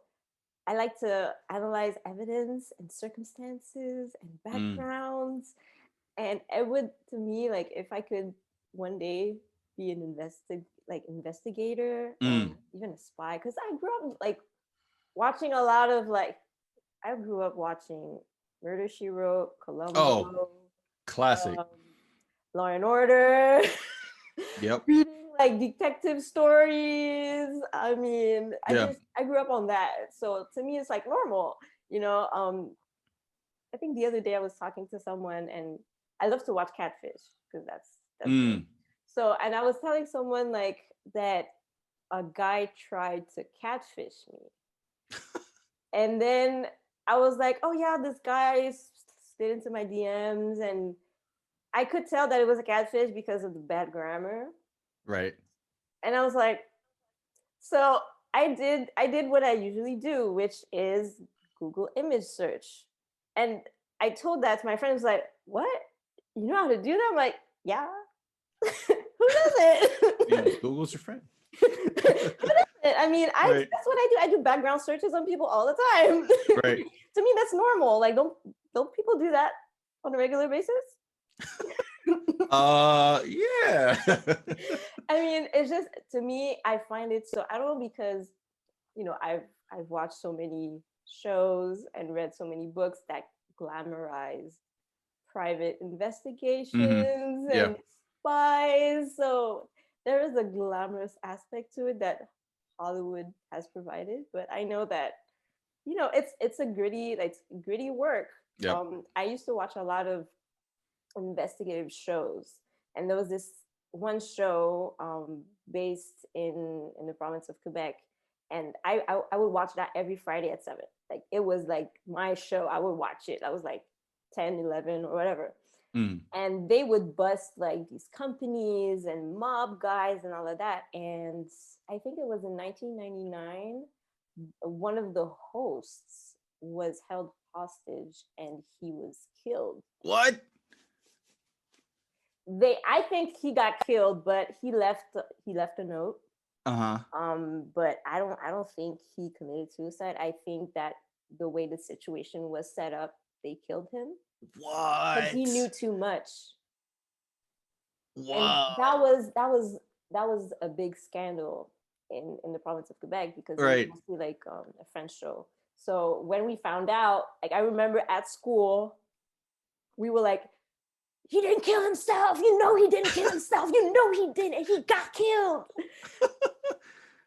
I like to analyze evidence and circumstances and Mm. backgrounds. And it would, to me, like if I could one day be an investigator or Mm. even a spy, because I grew up like watching a lot of like I grew up watching Murder She Wrote, Oh, Columbo, classic. um, Law and Order, Yep. reading like detective stories. I mean, Yeah. I grew up on that, so to me, it's like normal, you know. I think the other day I was talking to someone, and I love to watch Catfish because that's good. Mm. So, and I was telling someone like that a guy tried to catfish me, and then I was like, oh yeah, this guy slid into my DMs, and I could tell that it was a catfish because of the bad grammar. Right. And I was like, so I did what I usually do, which is Google image search. And I told that to my friend, was like, what? You know how to do that? I'm like, yeah. Who does it? Google's your friend. Who does it? I mean, I Right. that's what I do. I do background searches on people all the time. Right. To me, that's normal. Like, don't people do that on a regular basis? Yeah. I mean, it's just to me, I find it so I don't know because I've watched so many shows and read so many books that glamorize private Hmm. investigations Yeah. and spies. So there is a glamorous aspect to it that Hollywood has provided, but I know that it's a gritty work. Yep. I used to watch a lot of investigative shows, and there was this one show based in the province of Quebec, and I would watch that every Friday at 7. Like it was like my show. I would watch it. I was like 10, 11, or whatever. Mm. And they would bust like these companies and mob guys and all of that. And I think it was in 1999, one of the hosts was held hostage and he was killed. What? I think he got killed, but he left a note. Uh-huh. But I don't think he committed suicide. I think that the way the situation was set up, they killed him because he knew What? too much. And Wow. that was a big scandal in the province of Quebec because it was Right. mostly like a French show. So when we found out, like I remember at school, we were like, he didn't kill himself. You know he didn't kill himself. You know he didn't. He got killed.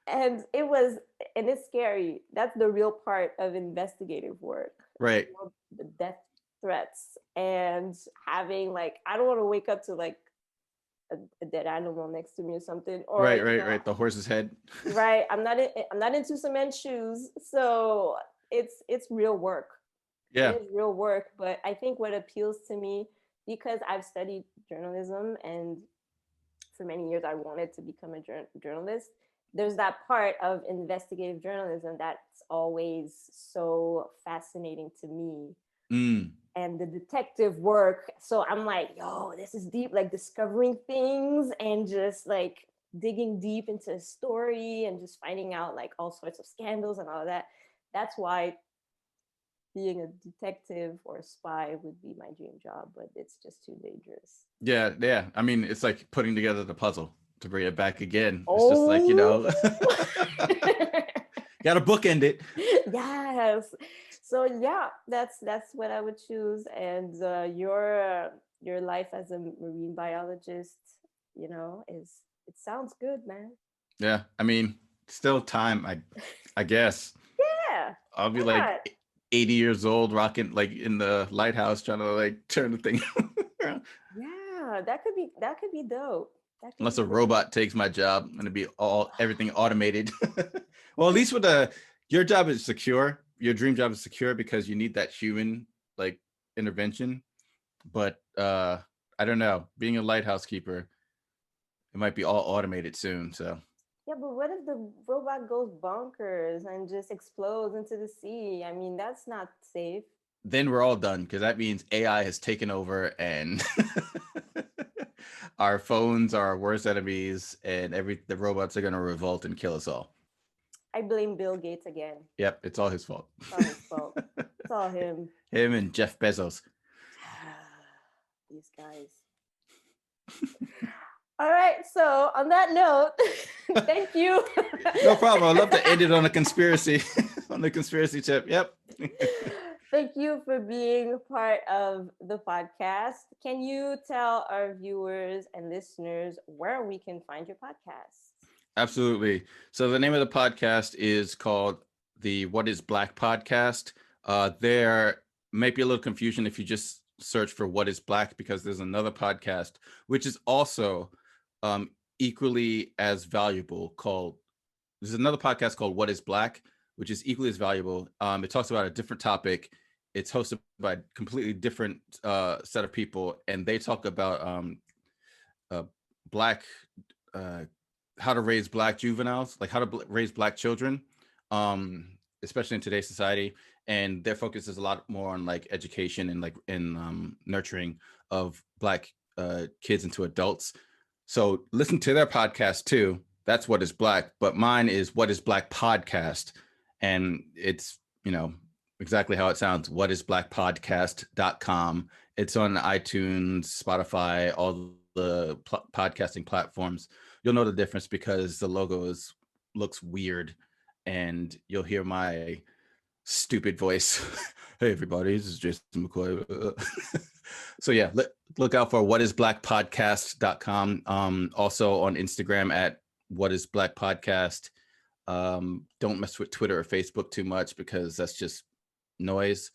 And it's scary. That's the real part of investigative work. Right. The death threats and having like I don't want to wake up to like a dead animal next to me or something. Or Right. The horse's head. right. I'm not into cement shoes. So it's real work. Yeah. It is real work. But I think what appeals to me, because I've studied journalism and for many years I wanted to become a journalist, there's that part of investigative journalism that's always so fascinating to me. Mm. And the detective work. So I'm like, yo, this is deep, like discovering things and just like digging deep into a story and just finding out like all sorts of scandals and all of that. That's why being a detective or a spy would be my dream job, but it's just too dangerous. Yeah. I mean, it's like putting together the puzzle to bring it back again. It's just like, gotta bookend it. Yes. So yeah, that's what I would choose. And your life as a marine biologist, is it sounds good, man. Yeah. I mean, still time, I guess. Yeah. I'll be Why like not? 80 years old, rocking like in the lighthouse, trying to like turn the thing around. Yeah, that could be dope. That could Unless be a dope. robot takes my job, I'm gonna be everything automated. Well, at least with your job is secure. Your dream job is secure because you need that human like intervention. But I don't know. Being a lighthouse keeper, it might be all automated soon. So Yeah, but what if the robot goes bonkers and just explodes into the sea? I mean, that's not safe. then we're all done because that means AI has taken over and our phones are our worst enemies, and the robots are gonna revolt and kill us all. I blame Bill Gates again. Yep, it's all his fault. It's all his fault. It's all him. Him and Jeff Bezos. These guys. All right. So on that note, thank you. No problem. I'd love to end it on a conspiracy, on the conspiracy tip. Yep. Thank you for being part of the podcast. Can you tell our viewers and listeners where we can find your podcast? Absolutely. So the name of the podcast is called the What is Black podcast. There might be a little confusion if you just search for What is Black, because there's another podcast which is also equally as valuable there's another podcast called What is Black, which is equally as valuable. It talks about a different topic. It's hosted by a completely different set of people, and they talk about black how to raise black juveniles, like how to raise black children, especially in today's society. And their focus is a lot more on like education and like in nurturing of black kids into adults. So listen to their podcast too. That's What is Black, but mine is What is Black podcast. And it's, exactly how it sounds, whatisblackpodcast.com. It's on iTunes, Spotify, all the podcasting platforms. You'll know the difference because the logo looks weird, and you'll hear my stupid voice. Hey everybody, this is Jason McKoy. So yeah, look out for whatisblackpodcast.com. Also on Instagram at whatisblackpodcast. Don't mess with Twitter or Facebook too much because that's just noise.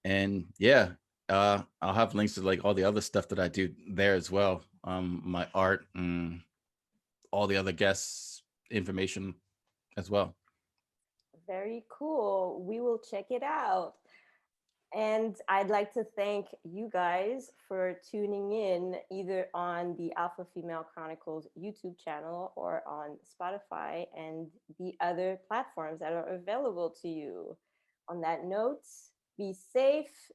And yeah, I'll have links to like all the other stuff that I do there as well. My art and all the other guests information as well. Very cool. We will check it out. And I'd like to thank you guys for tuning in either on the Alpha Female Chronicles YouTube channel or on Spotify and the other platforms that are available to you. On that note, be safe,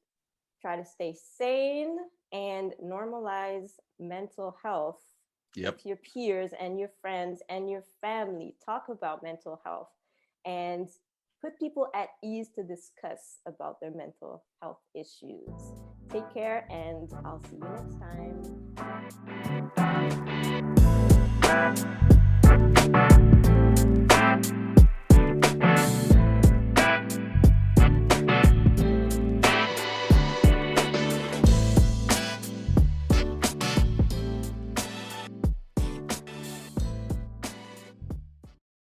try to stay sane, and normalize mental health with your peers and your friends and your family. Talk about mental health and put people at ease to discuss about their mental health issues. Take care, and I'll see you next time.